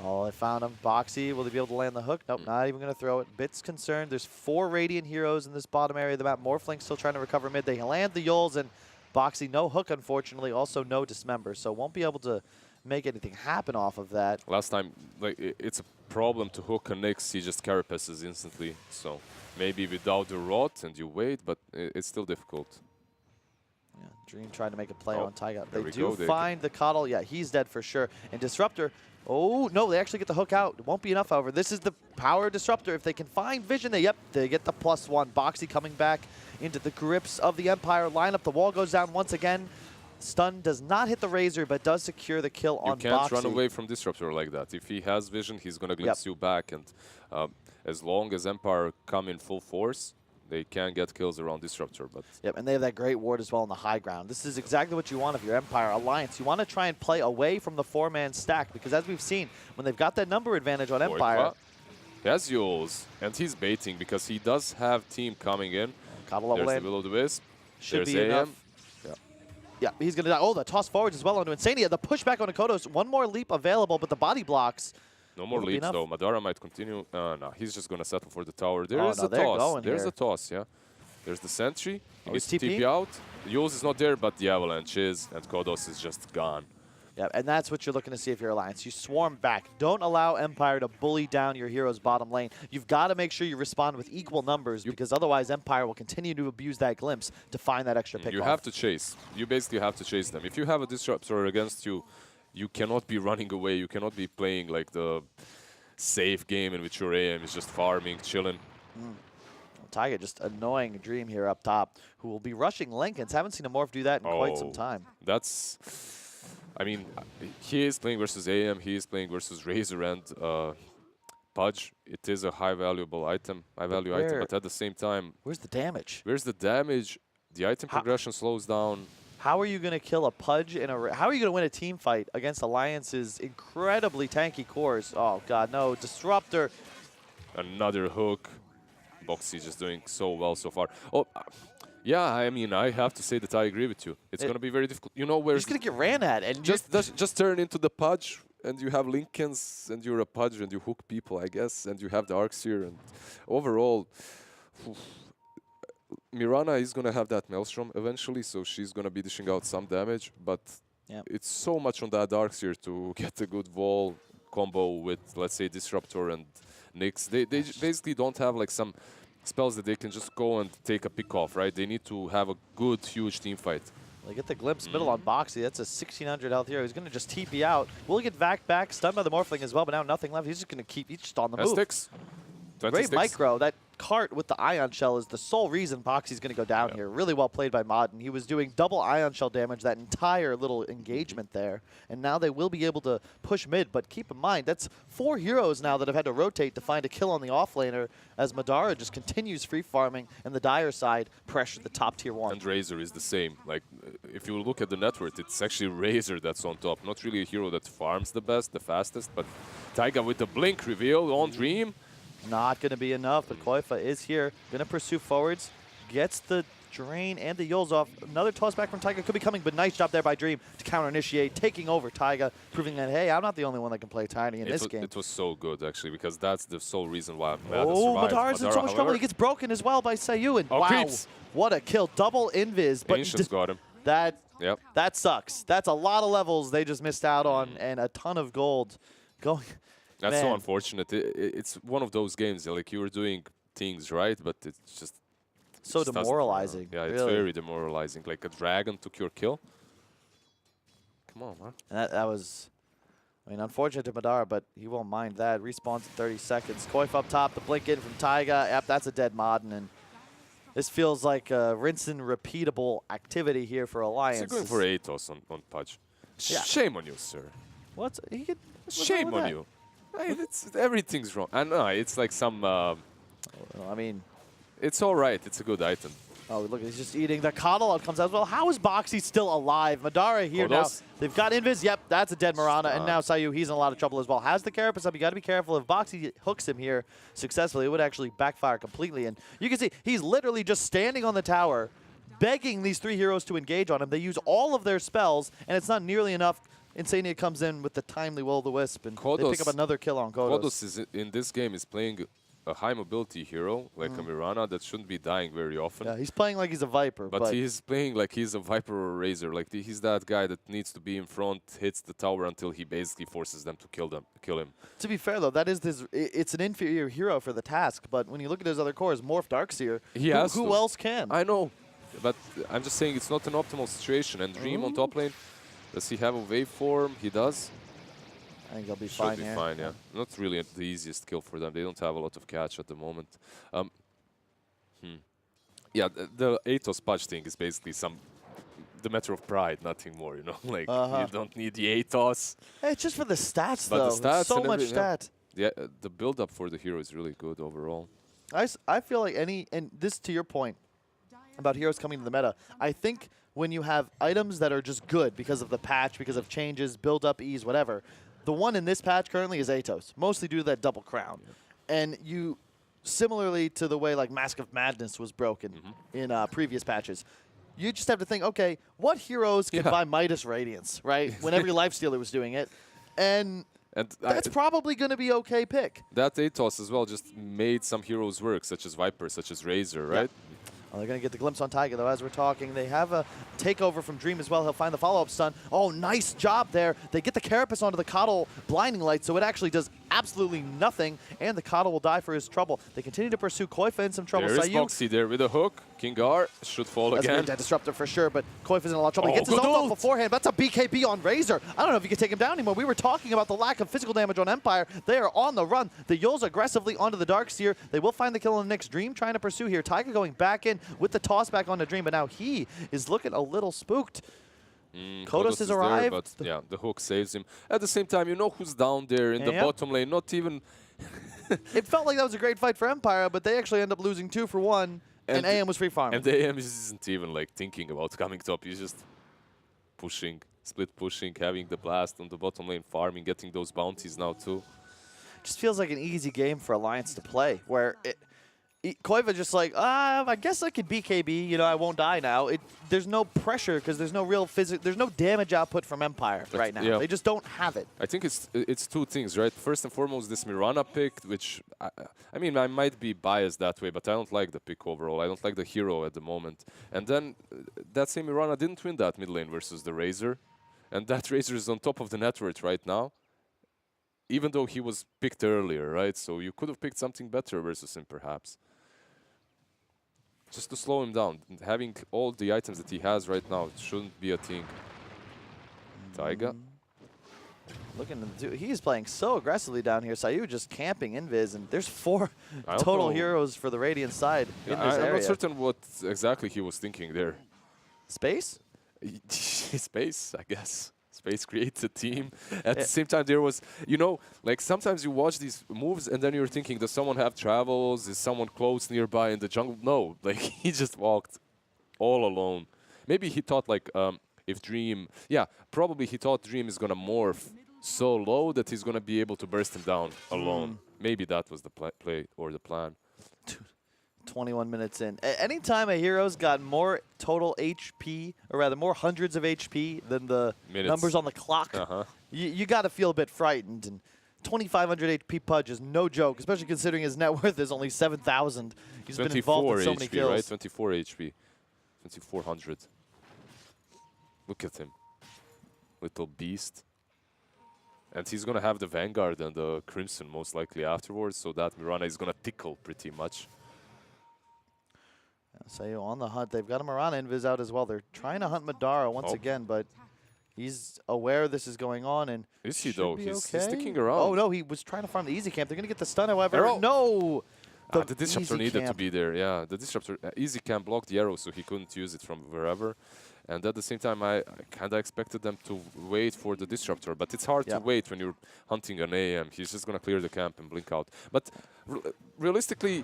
[SPEAKER 1] Oh, they found him. Boxy, will he be able to land the hook? Nope, not even going to throw it. Bit's concerned. There's 4 Radiant heroes in this bottom area of the map. Morphling still trying to recover mid. They land the Yols, and Boxy, no hook, unfortunately. Also, no Dismember, so won't be able to make anything happen off of that.
[SPEAKER 2] Last time, like, it's a problem to hook a Nyx. He just carapaces instantly. So maybe without the rot and you wait, but it's still difficult.
[SPEAKER 1] Yeah, Dream trying to make a play on Taiga. They
[SPEAKER 2] we
[SPEAKER 1] do
[SPEAKER 2] go.
[SPEAKER 1] find the Coddle. Yeah, he's dead for sure. And Disruptor, oh, no, they actually get the hook out. It won't be enough, however. This is the power Disruptor. If they can find Vision, they get the +1. Boxy coming back into the grips of the Empire lineup. The wall goes down once again. Stun does not hit the Razor, but does secure the kill on Boxy.
[SPEAKER 2] You can't run away from Disruptor like that. If he has Vision, he's going to glimpse you back. And as long as Empire come in full force, they can get kills around Disruptor. But
[SPEAKER 1] and they have that great ward as well on the high ground. This is exactly what you want if you're Empire Alliance. You want to try and play away from the 4-man stack, because as we've seen, when they've got that number advantage on Empire...
[SPEAKER 2] He has Yols, and he's baiting because he does have team coming in.
[SPEAKER 1] There's
[SPEAKER 2] the Will-O-the-Wisp.
[SPEAKER 1] Should be enough. Yeah, he's going to die. Oh, the toss forwards as well onto Insania. The pushback onto Kodos. One more leap available, but the body blocks.
[SPEAKER 2] No more leaps, though. Madara might continue. No, he's just going to settle for the tower. There's a toss. There's a toss, yeah. There's the sentry. He needs to TP out. Yols is not there, but the avalanche is, and Kodos is just gone.
[SPEAKER 1] Yeah, and that's what you're looking to see if you're Alliance. You swarm back. Don't allow Empire to bully down your hero's bottom lane. You've got to make sure you respond with equal numbers, because otherwise Empire will continue to abuse that glimpse to find that extra pick.
[SPEAKER 2] You have to chase. You basically have to chase them. If you have a Disruptor against you, you cannot be running away. You cannot be playing like the safe game in which your AM is just farming, chilling.
[SPEAKER 1] Taiga just annoying Dream here up top, who will be rushing Lincolns. Haven't seen a Morph do that in quite some time.
[SPEAKER 2] That's... I mean, he is playing versus AM, he is playing versus Razor and Pudge. It is a high-value item, but at the same time...
[SPEAKER 1] Where's the damage?
[SPEAKER 2] Where's the damage? The item progression slows down.
[SPEAKER 1] How are you going to kill a Pudge in a... How are you going to win a team fight against Alliance's incredibly tanky cores? Oh, God, no. Disruptor.
[SPEAKER 2] Another hook. Boxy just doing so well so far. Oh, yeah, I mean, I have to say that I agree with you. It's going to be very difficult. You know where...
[SPEAKER 1] He's going to get ran at. And
[SPEAKER 2] just turn into the Pudge, and you have Lincolns, and you're a Pudge, and you hook people, I guess, and you have the Arxir, and overall... Mirana is going to have that Maelstrom eventually, so she's going to be dishing out some damage, but it's so much on that Darkseer to get a good wall combo with, let's say, Disruptor and Nyx. They basically don't have like some spells that they can just go and take a pick off, right? They need to have a good, huge team fight.
[SPEAKER 1] They get the glimpse middle on Boxy. That's a 1600 health hero. He's going to just TP out. Will he get back, stunned by the Morphling as well, but now nothing left. He's just going to keep each on the move.
[SPEAKER 2] Sticks.
[SPEAKER 1] Great micro. That cart with the Ion Shell is the sole reason Boxy's going to go down here. Really well played by Modern. He was doing double Ion Shell damage that entire little engagement there. And now they will be able to push mid. But keep in mind, that's 4 heroes now that have had to rotate to find a kill on the offlaner as Madara just continues free farming and the Dire side pressure the top tier 1.
[SPEAKER 2] And Razor is the same. Like, if you look at the net worth, it's actually Razor that's on top. Not really a hero that farms the best, the fastest, but Taiga with the blink reveal on Dream.
[SPEAKER 1] Not going to be enough, but Koifa is here. Going to pursue forwards. Gets the drain and the Yules off. Another toss back from Taiga could be coming, but nice job there by Dream to counter-initiate, taking over Taiga, proving that, hey, I'm not the only one that can play Tiny in this game.
[SPEAKER 2] It was so good, actually, because that's the sole reason why Madara survived.
[SPEAKER 1] Madara's in so much trouble. He gets broken as well by Sayu, and wow,
[SPEAKER 2] creeps.
[SPEAKER 1] What a kill. Double invis. But
[SPEAKER 2] Ancient's got him.
[SPEAKER 1] That sucks. That's a lot of levels they just missed out on, and a ton of gold going...
[SPEAKER 2] That's so unfortunate. It's one of those games, like, you were doing things right, but it's just...
[SPEAKER 1] So demoralizing.
[SPEAKER 2] Yeah, it's very demoralizing. Like, a dragon took your kill. Come on, man.
[SPEAKER 1] And that was, I mean, unfortunate to Madara, but he won't mind that. Respawns in 30 seconds. Koif up top, the blink in from Taiga. Yep, that's a dead Modern, and this feels like a rinse and repeatable activity here for Alliance.
[SPEAKER 2] He's going for Atos on Pudge. Shame on you, sir. Shame on you. Everything's wrong. I know, it's like some... I
[SPEAKER 1] mean...
[SPEAKER 2] It's all right. It's a good item.
[SPEAKER 1] Oh, look, he's just eating. The Coddle out comes out as well. How is Boxy still alive? Madara here now. They've got Invis. Yep, that's a dead Mirana. And now Sayu, he's in a lot of trouble as well. Has the Carapace up. You got to be careful. If Boxy hooks him here successfully, it would actually backfire completely. And you can see he's literally just standing on the tower, begging these 3 heroes to engage on him. They use all of their spells, and it's not nearly enough. Insania comes in with the timely Will-o-the-Wisp, and they pick up another kill on Kodos.
[SPEAKER 2] Kodos is in this game is playing a high mobility hero, like a Mirana, that shouldn't be dying very often.
[SPEAKER 1] Yeah, he's playing like he's a Viper.
[SPEAKER 2] But he's playing like he's a Viper or a Razor. Like, he's that guy that needs to be in front, hits the tower until he basically forces them to kill him. To
[SPEAKER 1] be fair, though, that is it's an inferior hero for the task, but when you look at his other cores, Morph Darkseer, who else can?
[SPEAKER 2] I know, but I'm just saying it's not an optimal situation. And Dream on top lane, does he have a waveform? He does.
[SPEAKER 1] I think he'll be fine
[SPEAKER 2] here. Should be fine, yeah. Not really the easiest kill for them. They don't have a lot of catch at the moment. Yeah, the Atos Pudge thing is basically the matter of pride, nothing more, you know? Like, you don't need the Atos.
[SPEAKER 1] Hey, it's just for the stats,
[SPEAKER 2] but
[SPEAKER 1] though.
[SPEAKER 2] The stats
[SPEAKER 1] so much stat.
[SPEAKER 2] Yeah, the build-up for the hero is really good overall.
[SPEAKER 1] I feel like and this to your point about heroes coming to the meta, I think when you have items that are just good because of the patch, because of changes, build-up, ease, whatever, the one in this patch currently is Atos, mostly due to that double crown. Yeah. And you, similarly to the way like Mask of Madness was broken in previous patches, you just have to think, okay, what heroes can buy Midas Radiance, right? When every Lifestealer was doing it. And that's probably going to be okay pick.
[SPEAKER 2] That Atos as well just made some heroes work, such as Viper, such as Razor, right?
[SPEAKER 1] Yeah. Well, they're going to get the glimpse on Taiga, though, as we're talking. They have a takeover from Dream as well. He'll find the follow-up stun. Oh, nice job there. They get the Carapace onto the Coddle Blinding Light, so it actually does absolutely nothing, and the Coddle will die for his trouble. They continue to pursue Koifa in some trouble.
[SPEAKER 2] There is Boxy there with a hook. Kingar should fall again.
[SPEAKER 1] That's a dead disruptor for sure, but Koifa's in a lot of trouble. He gets his ult off beforehand, but that's a BKB on Razor. I don't know if you can take him down anymore. We were talking about the lack of physical damage on Empire. They are on the run. The Yules aggressively onto the Darkseer. They will find the kill on the next. Dream trying to pursue here. Taiga going back in with the toss back onto Dream, but now he is looking a little spooked. Kodos has arrived.
[SPEAKER 2] There, but yeah, the hook saves him. At the same time, you know who's down there in the bottom lane, not even...
[SPEAKER 1] It felt like that was a great fight for Empire, but they actually end up losing 2-for-1, and AM was free farming.
[SPEAKER 2] And AM isn't even like thinking about coming top. He's just pushing, split pushing, having the blast on the bottom lane, farming, getting those bounties now too.
[SPEAKER 1] just feels like an easy game for Alliance to play, where Koiva just like, I guess I could BKB, you know, I won't die now. There's no pressure because there's no real there's no damage output from Empire right now.
[SPEAKER 2] Yeah.
[SPEAKER 1] They just don't have it.
[SPEAKER 2] I think it's two things, right? First and foremost, this Mirana pick, which, I mean, I might be biased that way, but I don't like the pick overall. I don't like the hero at the moment. And then that same Mirana didn't win that mid lane versus the Razor. And that Razor is on top of the net worth right now, even though he was picked earlier, right? So you could have picked something better versus him, perhaps. Just to slow him down. Having all the items that he has right now, it shouldn't be a thing. Taiga.
[SPEAKER 1] Looking to do, he's playing so aggressively down here. Sayu just camping Invis, and there's 4 total heroes for the Radiant side in this area.
[SPEAKER 2] I'm not certain what exactly he was thinking there.
[SPEAKER 1] Space?
[SPEAKER 2] Space, I guess. Space creates a team. At the same time, there was, you know, like sometimes you watch these moves and then you're thinking, does someone have travels? Is someone close nearby in the jungle? No, like he just walked all alone. Maybe he thought like if Dream, yeah, probably he thought Dream is going to morph so low that he's going to be able to burst him down alone. Maybe that was the play or the plan.
[SPEAKER 1] 21 minutes in. Anytime a hero's got more total HP, or rather more hundreds of HP than the numbers on the clock, you got to feel a bit frightened. And 2,500 HP Pudge is no joke, especially considering his net worth is only 7,000. He's been involved in so many kills.
[SPEAKER 2] Right? 24 HP. 2,400. Look at him. Little beast. And he's going to have the Vanguard and the Crimson most likely afterwards, so that Mirana is going to tickle pretty much.
[SPEAKER 1] Sayu on the hunt. They've got a Mirana Invis out as well. They're trying to hunt Madara once again, but he's aware this is going on. And
[SPEAKER 2] is he though? He's sticking around.
[SPEAKER 1] Oh no, he was trying to farm the easy camp. They're going to get the stun, however.
[SPEAKER 2] Arrow.
[SPEAKER 1] No!
[SPEAKER 2] The Disruptor needed to be there, yeah. The Disruptor, easy camp blocked the arrow, so he couldn't use it from wherever. And at the same time, I kind of expected them to wait for the Disruptor, but it's hard to wait when you're hunting an AM. He's just going to clear the camp and blink out. But realistically,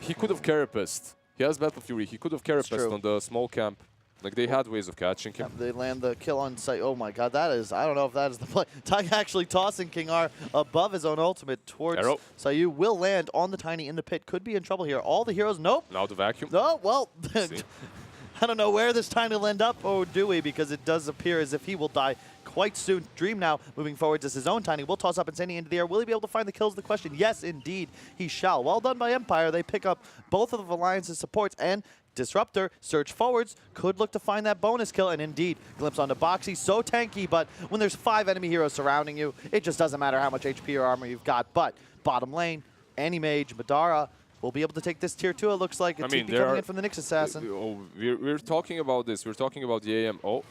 [SPEAKER 2] he could have carapaced. He has Battle Fury. He could have carapaced on the small camp. Like, they had ways of catching him.
[SPEAKER 1] They land the kill on site. Oh my god, that is, I don't know if that is the play. Taiga actually tossing King R above his own ultimate towards Sayu. Will land on the Tiny in the pit. Could be in trouble here. All the heroes, nope.
[SPEAKER 2] Now the vacuum.
[SPEAKER 1] No, well, I don't know where this Tiny will end up, or do we? Because it does appear as if he will die quite soon. Dream now moving forward as his own Tiny. Will toss up Insanity into the air. Will he be able to find the kills? The question, yes, indeed, he shall. Well done by Empire. They pick up both of the Alliance's supports, and Disruptor, search forwards, could look to find that bonus kill, and indeed, glimpse onto Boxy, so tanky, but when there's 5 enemy heroes surrounding you, it just doesn't matter how much HP or armor you've got. But bottom lane, Anti-Mage, Madara will be able to take this tier 2, it looks like. It's coming in from the Nyx Assassin.
[SPEAKER 2] We're talking about this, we're talking about the AM. Oh,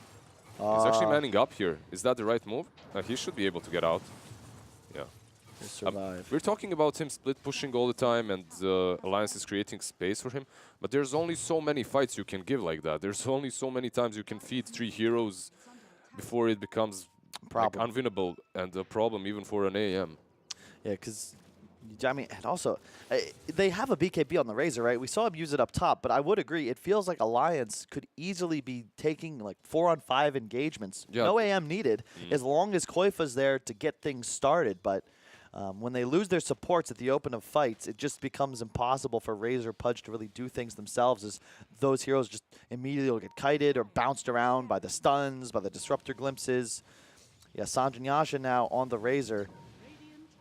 [SPEAKER 2] he's actually manning up here. Is that the right move? He should be able to get out. Yeah. We're talking about him split pushing all the time, and Alliance is creating space for him. But there's only so many fights you can give like that. There's only so many times you can feed 3 heroes before it becomes like, unwinnable and a problem even for an AM.
[SPEAKER 1] Yeah, because, I mean, and also, they have a BKB on the Razor, right? We saw him use it up top, but I would agree, it feels like Alliance could easily be taking like 4-on-5 engagements. Yeah. No AM needed, as long as Koifa's there to get things started, but when they lose their supports at the open of fights, it just becomes impossible for Razor Pudge to really do things themselves, as those heroes just immediately will get kited or bounced around by the stuns, by the Disruptor glimpses. Yeah, Sanjin Yasha now on the Razor.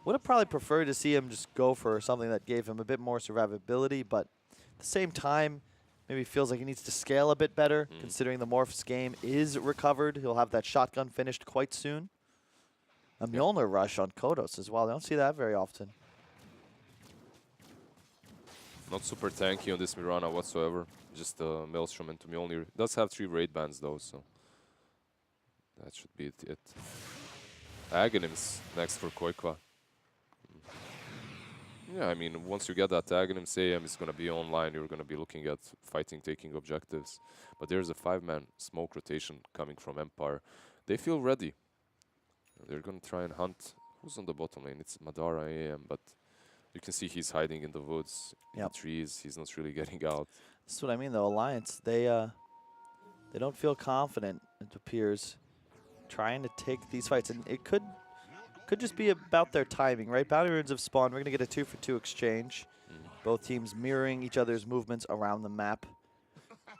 [SPEAKER 1] Would have probably preferred to see him just go for something that gave him a bit more survivability, but at the same time, maybe feels like he needs to scale a bit better, considering the Morphs game is recovered. He'll have that shotgun finished quite soon. A Mjolnir rush on Kodos as well. They don't see that very often.
[SPEAKER 2] Not super tanky on this Mirana whatsoever. Just Maelstrom into Mjolnir. Does have 3 raid bans though, so that should be it. Aghanims next for Koikwa. Yeah, I mean, once you get that Aghanims AM, it's going to be online. You're going to be looking at fighting, taking objectives. But there's a 5-man smoke rotation coming from Empire. They feel ready. They're going to try and hunt. Who's on the bottom lane? It's Madara AM, but you can see he's hiding in the woods, in the trees. He's not really getting out.
[SPEAKER 1] This is what I mean, though. Alliance, they don't feel confident, it appears, trying to take these fights. And it could Could just be about their timing, right? Bounty runes have spawned. We're going to get a 2-for-2 exchange. Both teams mirroring each other's movements around the map.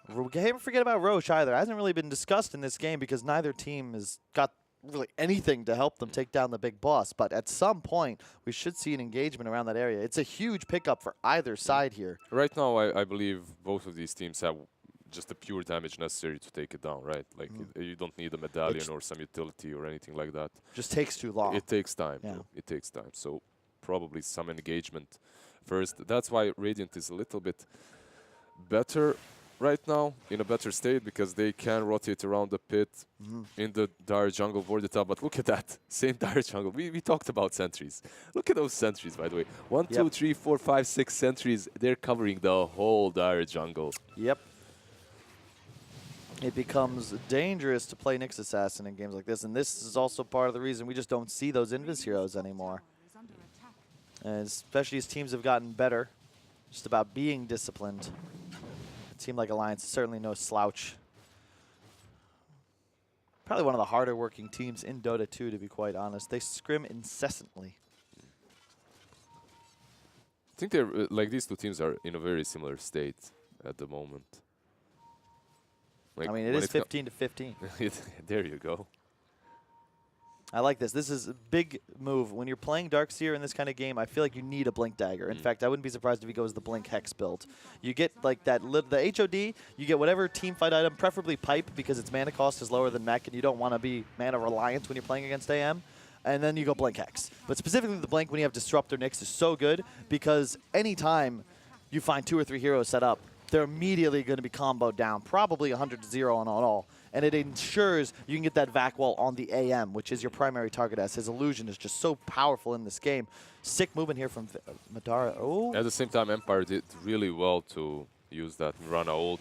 [SPEAKER 1] We can't forget about Roche either. It hasn't really been discussed in this game because neither team has got really anything to help them take down the big boss. But at some point, we should see an engagement around that area. It's a huge pickup for either side here.
[SPEAKER 2] Right now, I believe both of these teams have just the pure damage necessary to take it down, right? Like, you don't need a medallion or some utility or anything like that.
[SPEAKER 1] Just takes too long.
[SPEAKER 2] It takes time.
[SPEAKER 1] Yeah.
[SPEAKER 2] It takes time. So probably some engagement first. That's why Radiant is a little bit better right now, in a better state, because they can rotate around the pit in the dire jungle, board it up. But look at that, same dire jungle. We talked about sentries. Look at those sentries, by the way. 1, 2, 3, 4, 5, 6 sentries. They're covering the whole dire jungle.
[SPEAKER 1] Yep. It becomes dangerous to play Nyx Assassin in games like this, and this is also part of the reason we just don't see those Invis heroes anymore. And especially as teams have gotten better, just about being disciplined. A team like Alliance is certainly no slouch. Probably one of the harder working teams in Dota 2, to be quite honest. They scrim incessantly.
[SPEAKER 2] I think they're like these two teams are in a very similar state at the moment. Like,
[SPEAKER 1] I mean, it is 15 to 15.
[SPEAKER 2] There you go.
[SPEAKER 1] I like this. This is a big move. When you're playing Darkseer in this kind of game, I feel like you need a Blink Dagger. In fact, I wouldn't be surprised if he goes the Blink Hex build. You get like that, the HOD, you get whatever team fight item, preferably Pipe because its mana cost is lower than Mech and you don't want to be mana reliant when you're playing against AM. And then you go Blink Hex. But specifically the Blink when you have Disruptor Nyx is so good because anytime you find 2 or 3 heroes set up, they're immediately going to be comboed down, probably 100-0 on all. And it ensures you can get that vac wall on the AM, which is your primary target, as his illusion is just so powerful in this game. Sick movement here from Madara. Oh.
[SPEAKER 2] At the same time, Empire did really well to use that Mirana ult.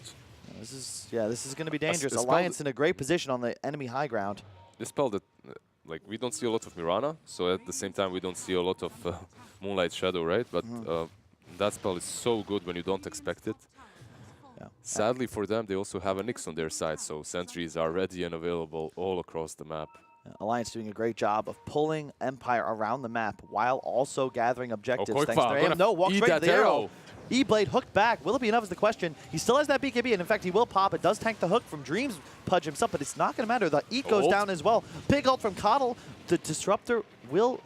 [SPEAKER 1] This is going to be dangerous. Alliance in a great position on the enemy high ground.
[SPEAKER 2] This spell that, like, we don't see a lot of Mirana, so at the same time we don't see a lot of Moonlight Shadow, right? But that spell is so good when you don't expect it.
[SPEAKER 1] Yeah.
[SPEAKER 2] Sadly for them, they also have a Nyx on their side, so sentries are ready and available all across the map.
[SPEAKER 1] Alliance doing a great job of pulling Empire around the map while also gathering objectives.
[SPEAKER 2] Oh,
[SPEAKER 1] thanks to their aim. No, walks straight to the arrow. E-Blade hooked back. Will it be enough is the question. He still has that BKB, and in fact, he will pop. It does tank the hook from Dreams Pudge himself, but it's not going to matter. The E goes down as well. Big ult from Coddle. The Disruptor will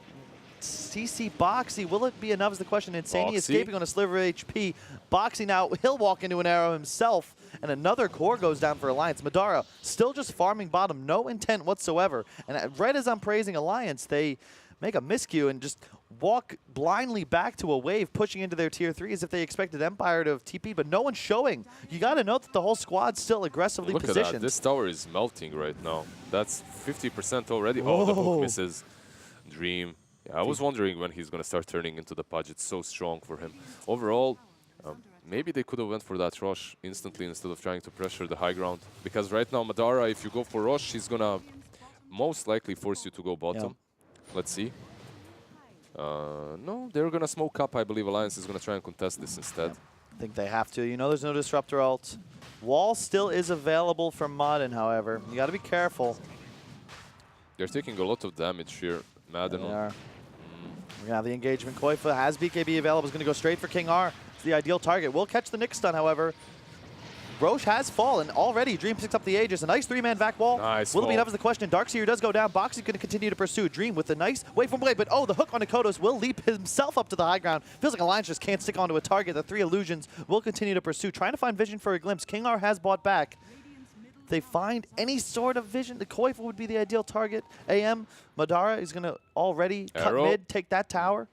[SPEAKER 1] CC Boxy. Will it be enough is the question. Insani escaping on a sliver of HP. Boxy now, he'll walk into an arrow himself, and another core goes down for Alliance. Madara still just farming bottom, no intent whatsoever. And right as I'm praising Alliance, they make a miscue and just walk blindly back to a wave, pushing into their tier 3 as if they expected Empire to have TP, but no one's showing. You got to note that the whole squad's still aggressively positioned.
[SPEAKER 2] Look at that. This tower is melting right now. That's 50% already. Whoa. Oh, the hook misses. Dream. Yeah, I was wondering when he's going to start turning into the Pudge. It's so strong for him. Overall, maybe they could have went for that rush instantly instead of trying to pressure the high ground. Because right now, Madara, if you go for rush, he's going to most likely force you to go bottom. Yeah. Let's see. No, they're going to smoke up. I believe Alliance is going to try and contest this instead.
[SPEAKER 1] I think they have to. You know there's no Disruptor ult. Wall still is available from Madden, however. You got to be careful.
[SPEAKER 2] They're taking a lot of damage here. Madden.
[SPEAKER 1] They are. We're going to have the engagement. Koifa has BKB available. Is going to go straight for King R. It's the ideal target. Will catch the Nyx stun, however. Roche has fallen already. Dream picks up the Aegis. A nice 3-man vac wall.
[SPEAKER 2] Nice.
[SPEAKER 1] Will it be enough is the question. Darkseer does go down. Box is going to continue to pursue. Dream with the nice wait from Blade. But oh, the hook on Nikotos will leap himself up to the high ground. Feels like Alliance just can't stick onto a target. The 3 illusions will continue to pursue. Trying to find vision for a glimpse. King R has bought back. If they find any sort of vision, the Koifa would be the ideal target. AM, Madara is going to already cut mid, take that tower.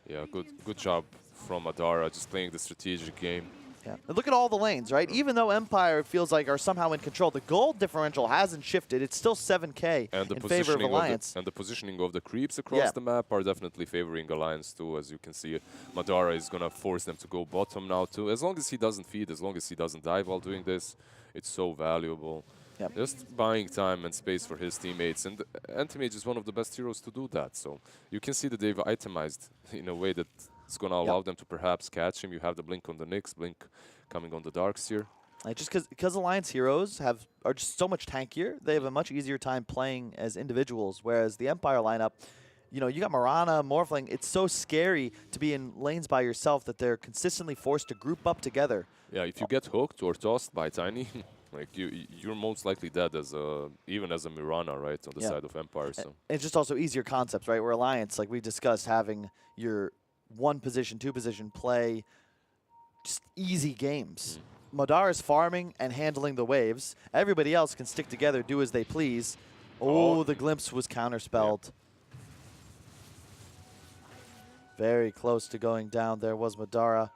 [SPEAKER 2] Yeah, good job from Madara, just playing the strategic game.
[SPEAKER 1] Yeah. And look at all the lanes, right? Even though Empire feels like are somehow in control, the gold differential hasn't shifted. It's still 7K in favor of Alliance.
[SPEAKER 2] And the positioning of the creeps across the map are definitely favoring Alliance too. As you can see, Madara is going to force them to go bottom now too. As long as he doesn't feed, as long as he doesn't die while doing this, it's so valuable. Yep. Just buying time and space for his teammates. And Anti-Mage is one of the best heroes to do that. So you can see that they've itemized in a way that it's going to allow them to perhaps catch him. You have the Blink on the Nyx, Blink coming on the Darkseer.
[SPEAKER 1] Just because Alliance heroes are just so much tankier, they have a much easier time playing as individuals, whereas the Empire lineup you know, you got Mirana, Morphling. It's so scary to be in lanes by yourself that they're consistently forced to group up together.
[SPEAKER 2] Yeah, if you get hooked or tossed by Tiny, like you're most likely dead as even as a Mirana, right, on the side of Empire. So
[SPEAKER 1] it's just also easier concepts, right? Where Alliance, like we discussed, having your 1 position, 2 position play, just easy games. Madara's farming and handling the waves. Everybody else can stick together, do as they please. Oh, the glimpse was counterspelled. Yeah. Very close to going down there was Madara.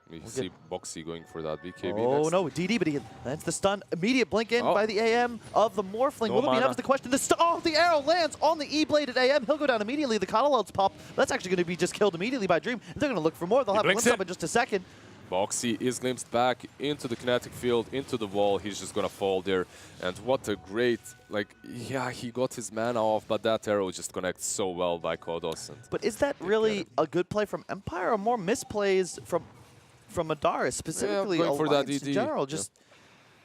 [SPEAKER 2] We see Boxy going for that BKB
[SPEAKER 1] Oh,
[SPEAKER 2] next.
[SPEAKER 1] no, DD, but that's the stun. Immediate blink in by the AM of the Morphling.
[SPEAKER 2] No
[SPEAKER 1] Will it be
[SPEAKER 2] mana.
[SPEAKER 1] enough is the question. The arrow lands on the E-bladed AM. He'll go down immediately. The Coddleouts pop. That's actually going to be just killed immediately by Dream. They're going to look for more. They'll have a glimpse up in just a second.
[SPEAKER 2] Boxy is glimpsed back into the kinetic field, into the wall. He's just going to fall there. And what a great, like, yeah, he got his mana off, but that arrow just connects so well by Kodos.
[SPEAKER 1] But is that really a good play from Empire or more misplays from Madara, specifically
[SPEAKER 2] going for that
[SPEAKER 1] in
[SPEAKER 2] DD.
[SPEAKER 1] general? Just,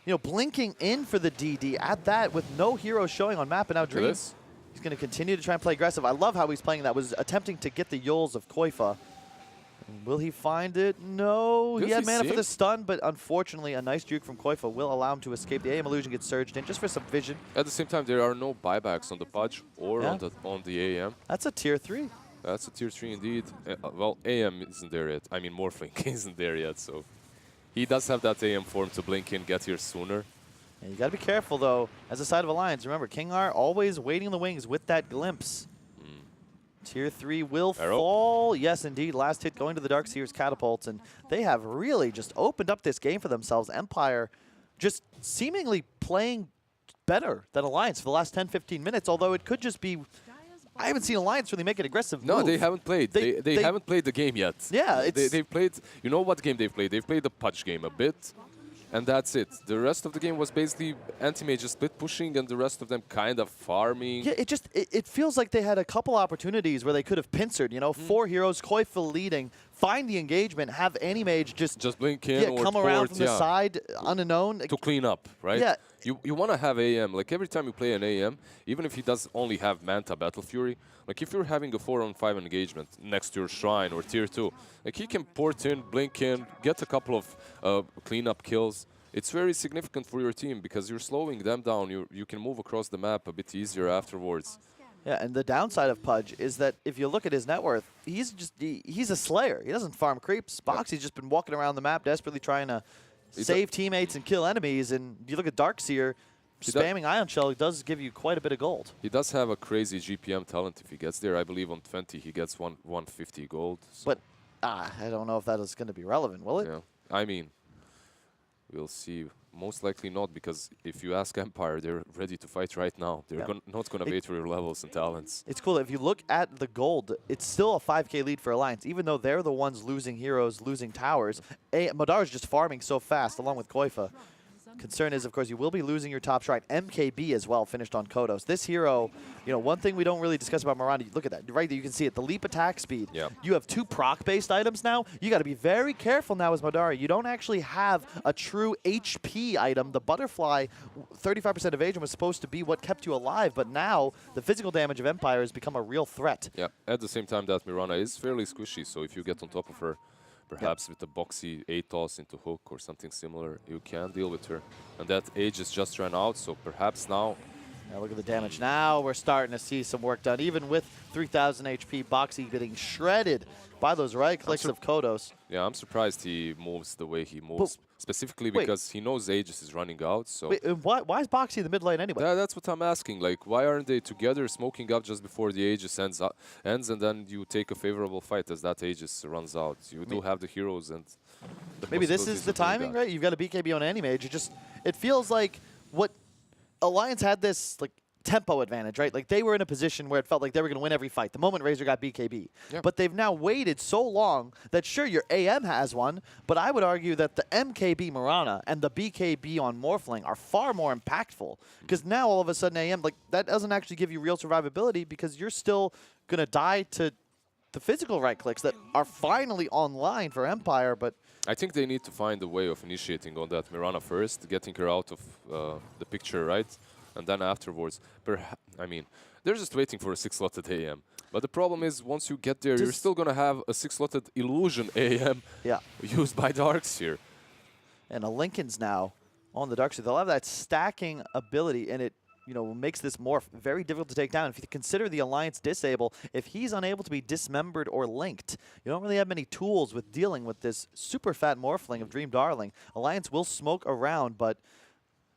[SPEAKER 1] you know, blinking in for the DD at that with no heroes showing on map. And now Dream, he's going to continue to try and play aggressive. I love how he's playing that. Was attempting to get the Yules of Koifa. Will he find it? No. He had mana for the stun, but unfortunately, a nice juke from Koifa will allow him to escape. The AM illusion gets surged in just for some vision.
[SPEAKER 2] At the same time, there are no buybacks on the Pudge or on the AM.
[SPEAKER 1] That's a tier 3.
[SPEAKER 2] That's a tier 3 indeed. Well, AM isn't there yet. I mean, Morphling isn't there yet, so he does have that AM form to blink in, get here sooner.
[SPEAKER 1] And you got to be careful, though, as a side of Alliance. Remember, King R always waiting in the wings with that glimpse. Tier 3 will fall. Yes, indeed. Last hit going to the Darkseer's catapults, and they have really just opened up this game for themselves. Empire just seemingly playing better than Alliance for the last 10-15 minutes, although it could just be... I haven't seen Alliance really make an aggressive move.
[SPEAKER 2] No, they haven't played. They haven't played the game yet.
[SPEAKER 1] Yeah,
[SPEAKER 2] they've played... You know what game they've played? They've played the Pudge game a bit, and that's it. The rest of the game was basically anti-mage just split pushing and the rest of them kind of farming.
[SPEAKER 1] Yeah, it feels like they had a couple opportunities where they could have pincered, you know, 4 heroes, Koifa leading, find the engagement, have Anti-Mage just
[SPEAKER 2] blink in or
[SPEAKER 1] come around from the side, unknown.
[SPEAKER 2] To clean up, right?
[SPEAKER 1] Yeah.
[SPEAKER 2] You want to have AM, like every time you play an AM, even if he does only have Manta Battle Fury, like if you're having a 4-on-5 engagement next to your Shrine or Tier 2, like he can port in, blink in, get a couple of cleanup kills. It's very significant for your team because you're slowing them down. You can move across the map a bit easier afterwards.
[SPEAKER 1] Yeah, and the downside of Pudge is that if you look at his net worth, he's a slayer. He doesn't farm creeps. Boxy's just been walking around the map desperately trying to save teammates and kill enemies. And you look at Darkseer, spamming Ion Shell does give you quite a bit of gold.
[SPEAKER 2] He does have a crazy GPM talent if he gets there. I believe on 20 he gets 150 gold. So.
[SPEAKER 1] But I don't know if that is going to be relevant, will it?
[SPEAKER 2] Yeah, I mean, we'll see. Most likely not, because if you ask Empire, they're ready to fight right now. They're not going to wait for your levels and talents.
[SPEAKER 1] It's cool. If you look at the gold, it's still a 5K lead for Alliance, even though they're the ones losing heroes, losing towers. Madar's just farming so fast, along with Koifa. Concern is, of course, you will be losing your top shrine. MKB as well finished on Kodos. This hero, you know, one thing we don't really discuss about Miranda, look at that. Right there, you can see it, the leap attack speed.
[SPEAKER 2] Yep.
[SPEAKER 1] You have 2 proc-based items now. You got to be very careful now as Madara. You don't actually have a true HP item. The butterfly, 35% evasion was supposed to be what kept you alive, but now the physical damage of Empire has become a real threat.
[SPEAKER 2] Yeah, at the same time that Mirana is fairly squishy, so if you get on top of her, perhaps with a Boxy 8 toss into hook or something similar, you can deal with her. And that age is just run out, so perhaps now...
[SPEAKER 1] Now look at the damage. Now we're starting to see some work done. Even with 3,000 HP, Boxy getting shredded by those right clicks of Kodos.
[SPEAKER 2] Yeah, I'm surprised he moves the way he moves, specifically because he knows Aegis is running out. So
[SPEAKER 1] why is Boxy in the mid lane anyway?
[SPEAKER 2] That's what I'm asking. Like, why aren't they together smoking up just before the Aegis ends, and then you take a favorable fight as that Aegis runs out? You do have the heroes and...
[SPEAKER 1] Maybe this is the timing, right? You've got a BKB on Anti-Mage. It feels like what Alliance had this like tempo advantage, right? Like they were in a position where it felt like they were going to win every fight the moment Razor got BKB. Yep. But they've now waited so long that sure, your AM has one, but I would argue that the MKB Mirana and the BKB on Morphling are far more impactful because now all of a sudden AM, like that doesn't actually give you real survivability because you're still going to die to the physical right clicks that are finally online for Empire, but...
[SPEAKER 2] I think they need to find a way of initiating on that Mirana first, getting her out of the picture, right? And then afterwards, I mean, they're just waiting for a 6-slotted AM. But the problem is, once you get there, you're still going to have a 6-slotted Illusion AM used by Darks here.
[SPEAKER 1] And a Lincoln's now on the Darkseer. They'll have that stacking ability, and it makes this morph very difficult to take down. If you consider the Alliance disable, if he's unable to be dismembered or linked, you don't really have many tools with dealing with this super fat morphling of Dream Darling. Alliance will smoke around, but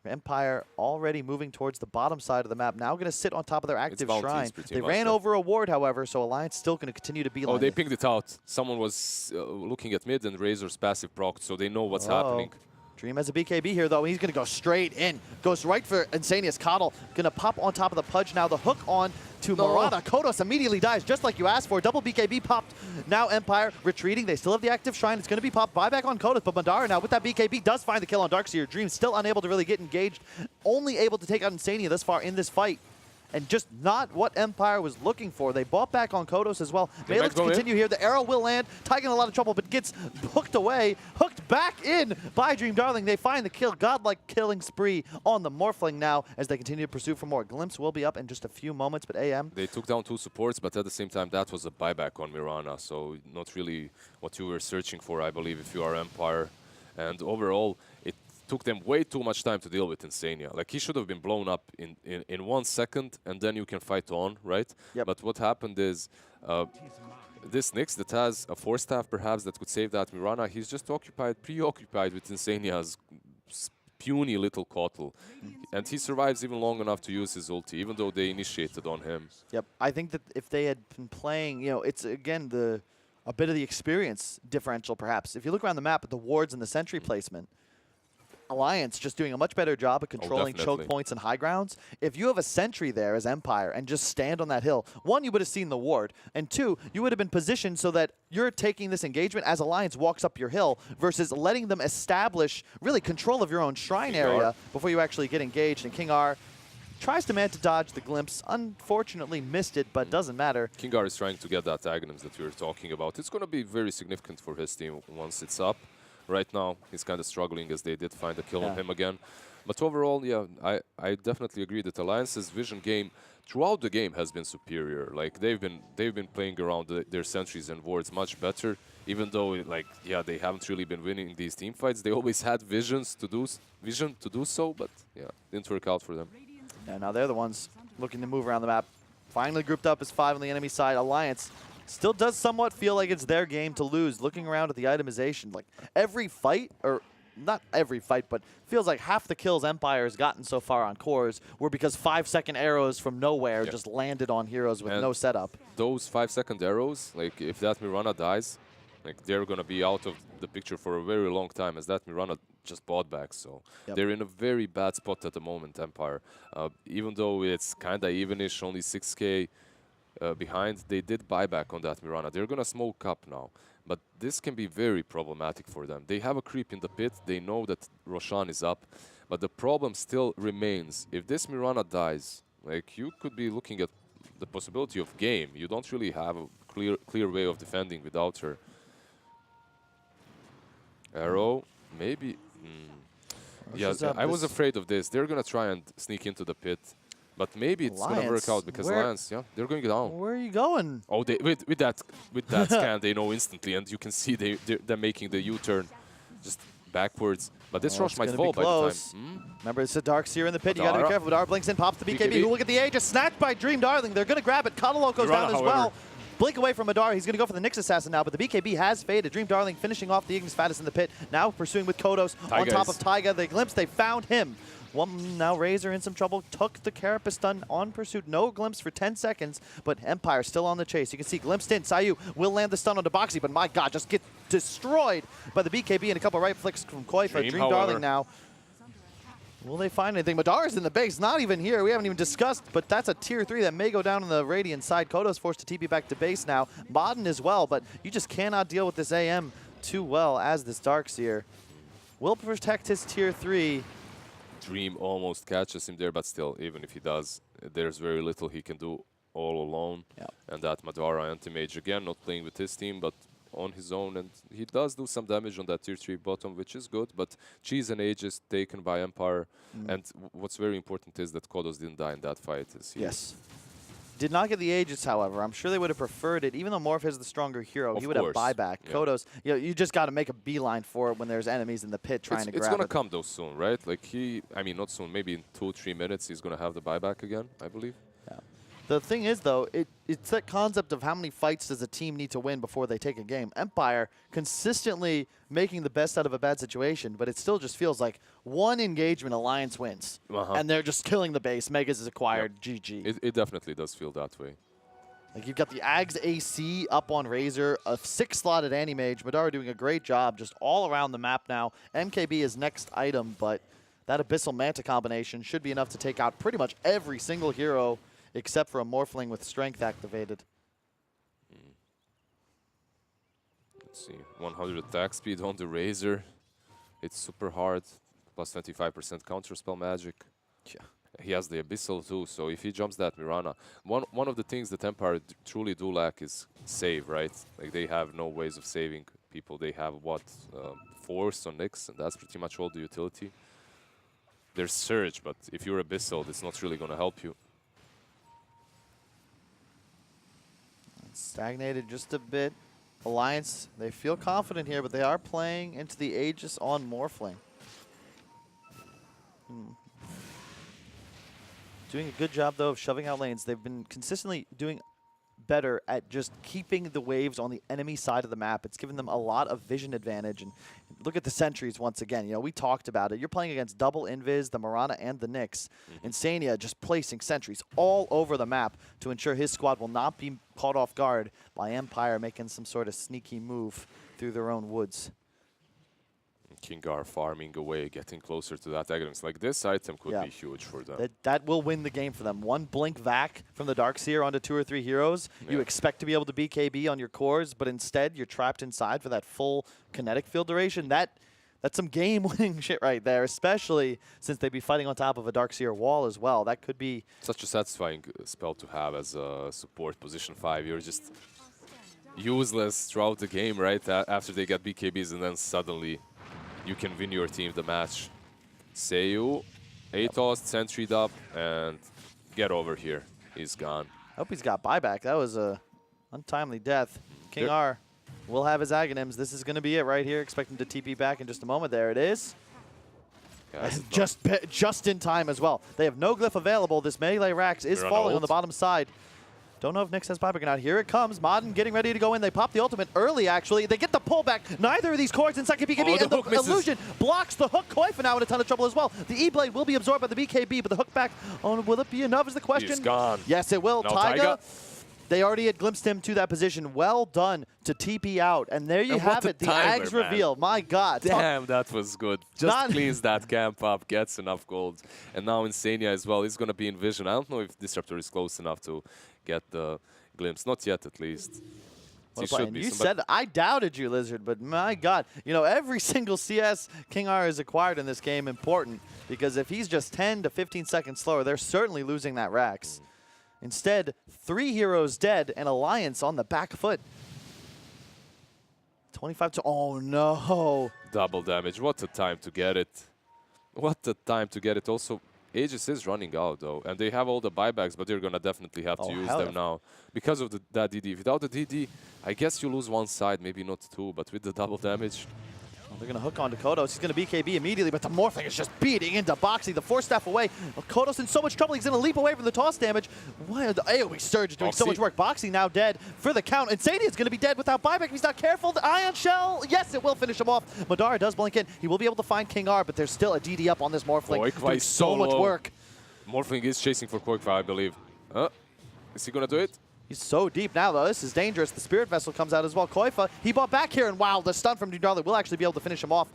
[SPEAKER 1] Empire already moving towards the bottom side of the map. Now going to sit on top of their active shrine. They ran over a ward, however, so Alliance still going to continue to be.
[SPEAKER 2] Oh, they pinged it out. Someone was looking at mid and Razor's passive procced, so they know what's happening.
[SPEAKER 1] Dream has a BKB here, though. He's going to go straight in. Goes right for Insanius. Coddle going to pop on top of the Pudge now. The hook on to Murata. Kodos immediately dies, just like you asked for. Double BKB popped. Now Empire retreating. They still have the active shrine. It's going to be popped. Buyback on Kodos, but Madara now with that BKB does find the kill on Darkseer. Dream still unable to really get engaged. Only able to take out Insania thus far in this fight. And just not what Empire was looking for. They bought back on Kodos as well. Let's continue here. The arrow will land. Taiga in a lot of trouble, but gets hooked away. Hooked back in by Dream Darling. They find the kill. Godlike killing spree on the Morphling now as they continue to pursue for more. Glimpse will be up in just a few moments, but AM.
[SPEAKER 2] They took down 2 supports, but at the same time, that was a buyback on Mirana. So not really what you were searching for, I believe, if you are Empire. And overall, it took them way too much time to deal with Insania. Like, he should have been blown up in 1 second, and then you can fight on, right?
[SPEAKER 1] Yep.
[SPEAKER 2] But what happened is, this Nyx that has a 4-staff perhaps that could save that Mirana, he's just preoccupied with Insania's puny little Kotl. And he survives even long enough to use his ulti, even though they initiated on him.
[SPEAKER 1] Yep, I think that if they had been playing, it's again a bit of the experience differential perhaps. If you look around the map at the wards and the sentry placement, Alliance just doing a much better job of controlling choke points and high grounds. If you have a sentry there as Empire and just stand on that hill, 1, you would have seen the ward, and 2, you would have been positioned so that you're taking this engagement as Alliance walks up your hill versus letting them establish really control of your own shrine area before you actually get engaged. And King R tries to man to dodge the glimpse. Unfortunately missed it, but doesn't matter.
[SPEAKER 2] King R is trying to get that Aghanims that we were talking about. It's going to be very significant for his team once it's up. Right now, he's kind of struggling as they did find a kill on him again. But overall, I definitely agree that Alliance's vision game throughout the game has been superior. Like, they've been playing around their sentries and wards much better. Even though, they haven't really been winning these team fights. They always had vision to do so, but didn't work out for them.
[SPEAKER 1] Yeah, now they're the ones looking to move around the map. Finally grouped up as 5 on the enemy side. Alliance still does somewhat feel like it's their game to lose. Looking around at the itemization, like every fight, or not every fight, but feels like half the kills Empire has gotten so far on cores were because 5-second arrows from nowhere just landed on heroes with no setup.
[SPEAKER 2] Those 5-second arrows, like if that Mirana dies, like they're gonna be out of the picture for a very long time, as that Mirana just bought back. So they're in a very bad spot at the moment, Empire. Even though it's kinda evenish, only 6K behind, they did buy back on that Mirana. They're gonna smoke up now, but this can be very problematic for them. They have a creep in the pit. They know that Roshan is up, but the problem still remains. If this Mirana dies, like, you could be looking at the possibility of game. You don't really have a clear way of defending without her. Arrow, maybe. Yeah, I was afraid of this. They're gonna try and sneak into the pit. But maybe it's going to work out because Alliance, they're going down.
[SPEAKER 1] Where are you going?
[SPEAKER 2] Oh, with that scan, they know instantly, and you can see they're making the U-turn just backwards. But this rush might fall by the time.
[SPEAKER 1] Remember, it's a Darkseer in the pit. You got to be careful. Madara blinks in, pops the BKB. Who will get the A? Just snatched by Dream Darling. They're going to grab it. Cuddalo goes down as well. Blink away from Madara. He's going to go for the Nyx Assassin now, but the BKB has faded. Dream Darling finishing off the Ignis Fatus in the pit. Now pursuing with Kodos on top of Taiga. The glimpse, they found him. Now Razor in some trouble, took the Carapace stun on pursuit. No glimpse for 10 seconds, but Empire still on the chase. You can see glimpsed in. Sayu will land the stun on Boxy, but my god, just get destroyed by the BKB and a couple right flicks from Koifa. Dream Darling now. Will they find anything? Madara's in the base, not even here. We haven't even discussed, but that's a tier 3 that may go down on the Radiant side. Kodo's forced to TP back to base now. Modern as well, but you just cannot deal with this AM too well as this Darkseer. Will protect his tier 3.
[SPEAKER 2] Dream almost catches him there, but still, even if he does, there's very little he can do all alone. And that Madara anti-mage again, not playing with his team, but on his own, and he does do some damage on that tier 3 bottom, which is good, but Cheese and Age is taken by Empire, and what's very important is that Kodos didn't die in that fight.
[SPEAKER 1] Yes. Did not get the Aegis, however. I'm sure they would have preferred it. Even though Morph is the stronger hero, he would have buyback. Yeah. Kodos, you just got to make a beeline for it when there's enemies in the pit trying to grab it.
[SPEAKER 2] It's going to come, though, soon, right? Like, I mean, not soon. Maybe in 2-3 minutes, he's going to have the buyback again, I believe.
[SPEAKER 1] Yeah. The thing is, though, it's that concept of how many fights does a team need to win before they take a game. Empire consistently making the best out of a bad situation, but it still just feels like one engagement, Alliance wins. And they're just killing the base. Megas is acquired, GG.
[SPEAKER 2] It definitely does feel that way.
[SPEAKER 1] Like, you've got the Ags AC up on Razor, a 6-slotted Anti-Mage. Madara doing a great job just all around the map now. MKB is next item, but that Abyssal Manta combination should be enough to take out pretty much every single hero except for a Morphling with Strength activated.
[SPEAKER 2] Let's see, 100 attack speed on the Razor. It's super hard, plus 25% counterspell magic.
[SPEAKER 1] Yeah.
[SPEAKER 2] He has the Abyssal too, so if he jumps that Mirana, one of the things that Empire truly do lack is save, right? Like, they have no ways of saving people. They have, what, Force on Nyx, and that's pretty much all the utility. There's Surge, but if you're Abyssal, it's not really going to help you.
[SPEAKER 1] Stagnated just a bit. Alliance, they feel confident here, but they are playing into the Aegis on Morphling. Doing a good job, though, of shoving out lanes. They've been consistently doing better at just keeping the waves on the enemy side of the map. It's given them a lot of vision advantage. And look at the sentries once again. You know, we talked about it. You're playing against double Invis, the Mirana, and the Nyx. Insania just placing sentries all over the map to ensure his squad will not be caught off guard by Empire making some sort of sneaky move through their own woods.
[SPEAKER 2] Kingar farming away, getting closer to that Aghanim. Like, this item could be huge for them.
[SPEAKER 1] That will win the game for them. One blink vac from the Darkseer onto 2 or 3 heroes. You expect to be able to BKB on your cores, but instead you're trapped inside for that full kinetic field duration. That's some game-winning shit right there, especially since they'd be fighting on top of a Darkseer wall as well. That could be
[SPEAKER 2] such a satisfying spell to have as a support position 5. You're just useless throughout the game, right? After they get BKBs, and then suddenly you can win your team the match. Seiyu, Atos, sentry'd up, and get over here. He's gone.
[SPEAKER 1] I hope he's got buyback. That was a untimely death. King R will have his Aghanims. This is going to be it right here. Expect him to TP back in just a moment. There it is. Just in time as well. They have no glyph available. This melee Rax is falling on the bottom side. Don't know if Nyx has buyback or not. Here it comes. Modern getting ready to go in. They pop the ultimate early, actually. They get the pullback. Neither of these cores inside can BKB, and the illusion blocks the hook. Koifa now in a ton of trouble as well. The E-Blade will be absorbed by the BKB, but the hook back, will it be enough is the question.
[SPEAKER 2] He's gone.
[SPEAKER 1] Yes, it will. Taiga, they already had glimpsed him to that position. Well done to TP out. And there you have it. The Ags reveal. My God.
[SPEAKER 2] Damn, that was good. Just cleans that camp up, gets enough gold. And now Insania as well. He's going to be in vision. I don't know if Disruptor is close enough to get the glimpse. Not yet, at least.
[SPEAKER 1] You said, I doubted you, Lizard, but my God. You know, every single CS King R has acquired in this game important, because if he's just 10 to 15 seconds slower, they're certainly losing that Rax. Instead, 3 heroes dead and Alliance on the back foot. 25 to, oh no.
[SPEAKER 2] Double damage. What a time to get it. What a time to get it. Also, Aegis is running out, though, and they have all the buybacks, but they're going to definitely have to use them now. Because of that DD. Without the DD, I guess you lose one side, maybe not 2, but with the double damage.
[SPEAKER 1] They're going to hook onto Kodos. He's going to BKB immediately, but the Morphling is just beating into Boxy. The Force Staff away. Kodos in so much trouble. He's going to leap away from the toss damage. Why the AoE Surge is doing so much work. Boxy now dead for the count. Insania is going to be dead without buyback if he's not careful. The Ion Shell, yes, it will finish him off. Madara does blink in. He will be able to find King R, but there's still a DD up on this Morphling. Doing so much work.
[SPEAKER 2] Morphling is chasing for Koifa, I believe. Is he going to do it?
[SPEAKER 1] He's so deep now, though. This is dangerous. The Spirit Vessel comes out as well. Koifa, he bought back here, and wow, the stun from Dream Darling will actually be able to finish him off.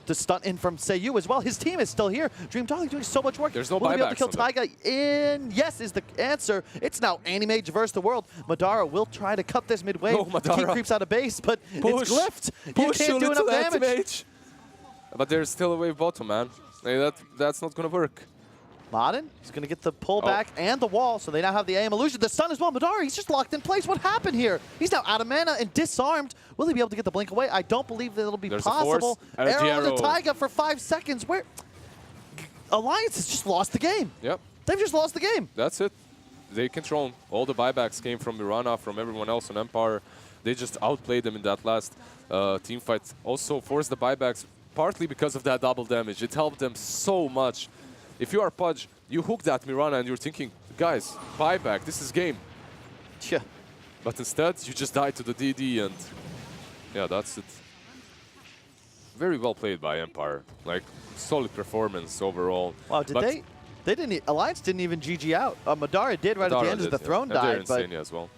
[SPEAKER 1] The stun in from Seiyu as well. His team is still here. Dream Darling doing so much work.
[SPEAKER 2] There's no
[SPEAKER 1] will he be able to kill
[SPEAKER 2] buybacks
[SPEAKER 1] Taiga in? Yes is the answer. It's now Anti-Mage versus the world. Madara will try to cut this midway. He creeps out of base, but it's glyphed. You can't do enough damage.
[SPEAKER 2] But there's still a wave bottom, man. That's not going to work.
[SPEAKER 1] Modern, he's going to get the pullback and the wall, so they now have the AM illusion. The stun as well. Madara, he's just locked in place. What happened here? He's now out of mana and disarmed. Will he be able to get the blink away? I don't believe that it'll be possible. Arrow to Taiga for 5 seconds. Where Alliance has just lost the game.
[SPEAKER 2] Yep.
[SPEAKER 1] They've just lost the game.
[SPEAKER 2] That's it. they control. All the buybacks came from Mirana, from everyone else on Empire. They just outplayed them in that last team fight. Also forced the buybacks, partly because of that double damage. It helped them so much. If you are Pudge, you hook that Mirana and you're thinking, guys, buyback, this is game.
[SPEAKER 1] Yeah.
[SPEAKER 2] But instead, you just die to the DD and yeah, that's it. Very well played by Empire. Like, solid performance overall.
[SPEAKER 1] Wow, did they didn't, Alliance didn't even GG out. Madara did right at the end as the throne died.
[SPEAKER 2] And they're insane as well.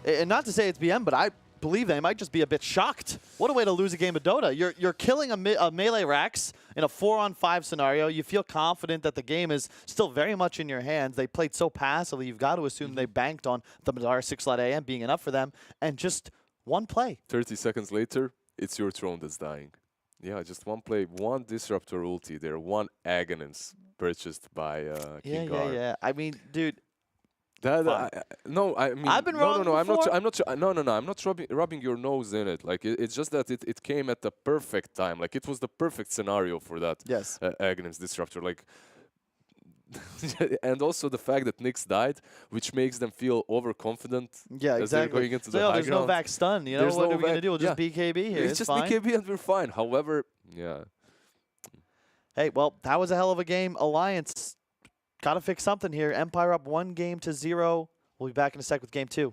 [SPEAKER 1] And not to say it's BM, but I believe they might just be a bit shocked. What a way to lose a game of Dota. You're killing a melee Rax in a 4-on-5 scenario. You feel confident that the game is still very much in your hands. They played so passively, you've got to assume they banked on the Madara 6-slot AM being enough for them, and just one play.
[SPEAKER 2] 30 seconds later, it's your throne that's dying. Yeah, just one play, one Disruptor ulti there, one Aghanim's purchased by King Gar.
[SPEAKER 1] Yeah. I mean, dude.
[SPEAKER 2] No, I mean,
[SPEAKER 1] I've been wrong
[SPEAKER 2] I'm
[SPEAKER 1] before.
[SPEAKER 2] not rubbing your nose in it. Like it's just that it came at the perfect time. Like it was the perfect scenario for that.
[SPEAKER 1] Yes.
[SPEAKER 2] Aghanim's Disruptor. Like, and also the fact that Nyx died, which makes them feel overconfident.
[SPEAKER 1] Yeah,
[SPEAKER 2] as they're going
[SPEAKER 1] exactly.
[SPEAKER 2] into the high
[SPEAKER 1] There's no
[SPEAKER 2] ground.
[SPEAKER 1] vac stun. You know, what are we going to do? We'll just BKB here.
[SPEAKER 2] It's just
[SPEAKER 1] fine.
[SPEAKER 2] BKB and we're fine. However, yeah.
[SPEAKER 1] Hey, well, that was a hell of a game. Alliance got to fix something here. Empire up 1-0. We'll be back in a sec with game 2.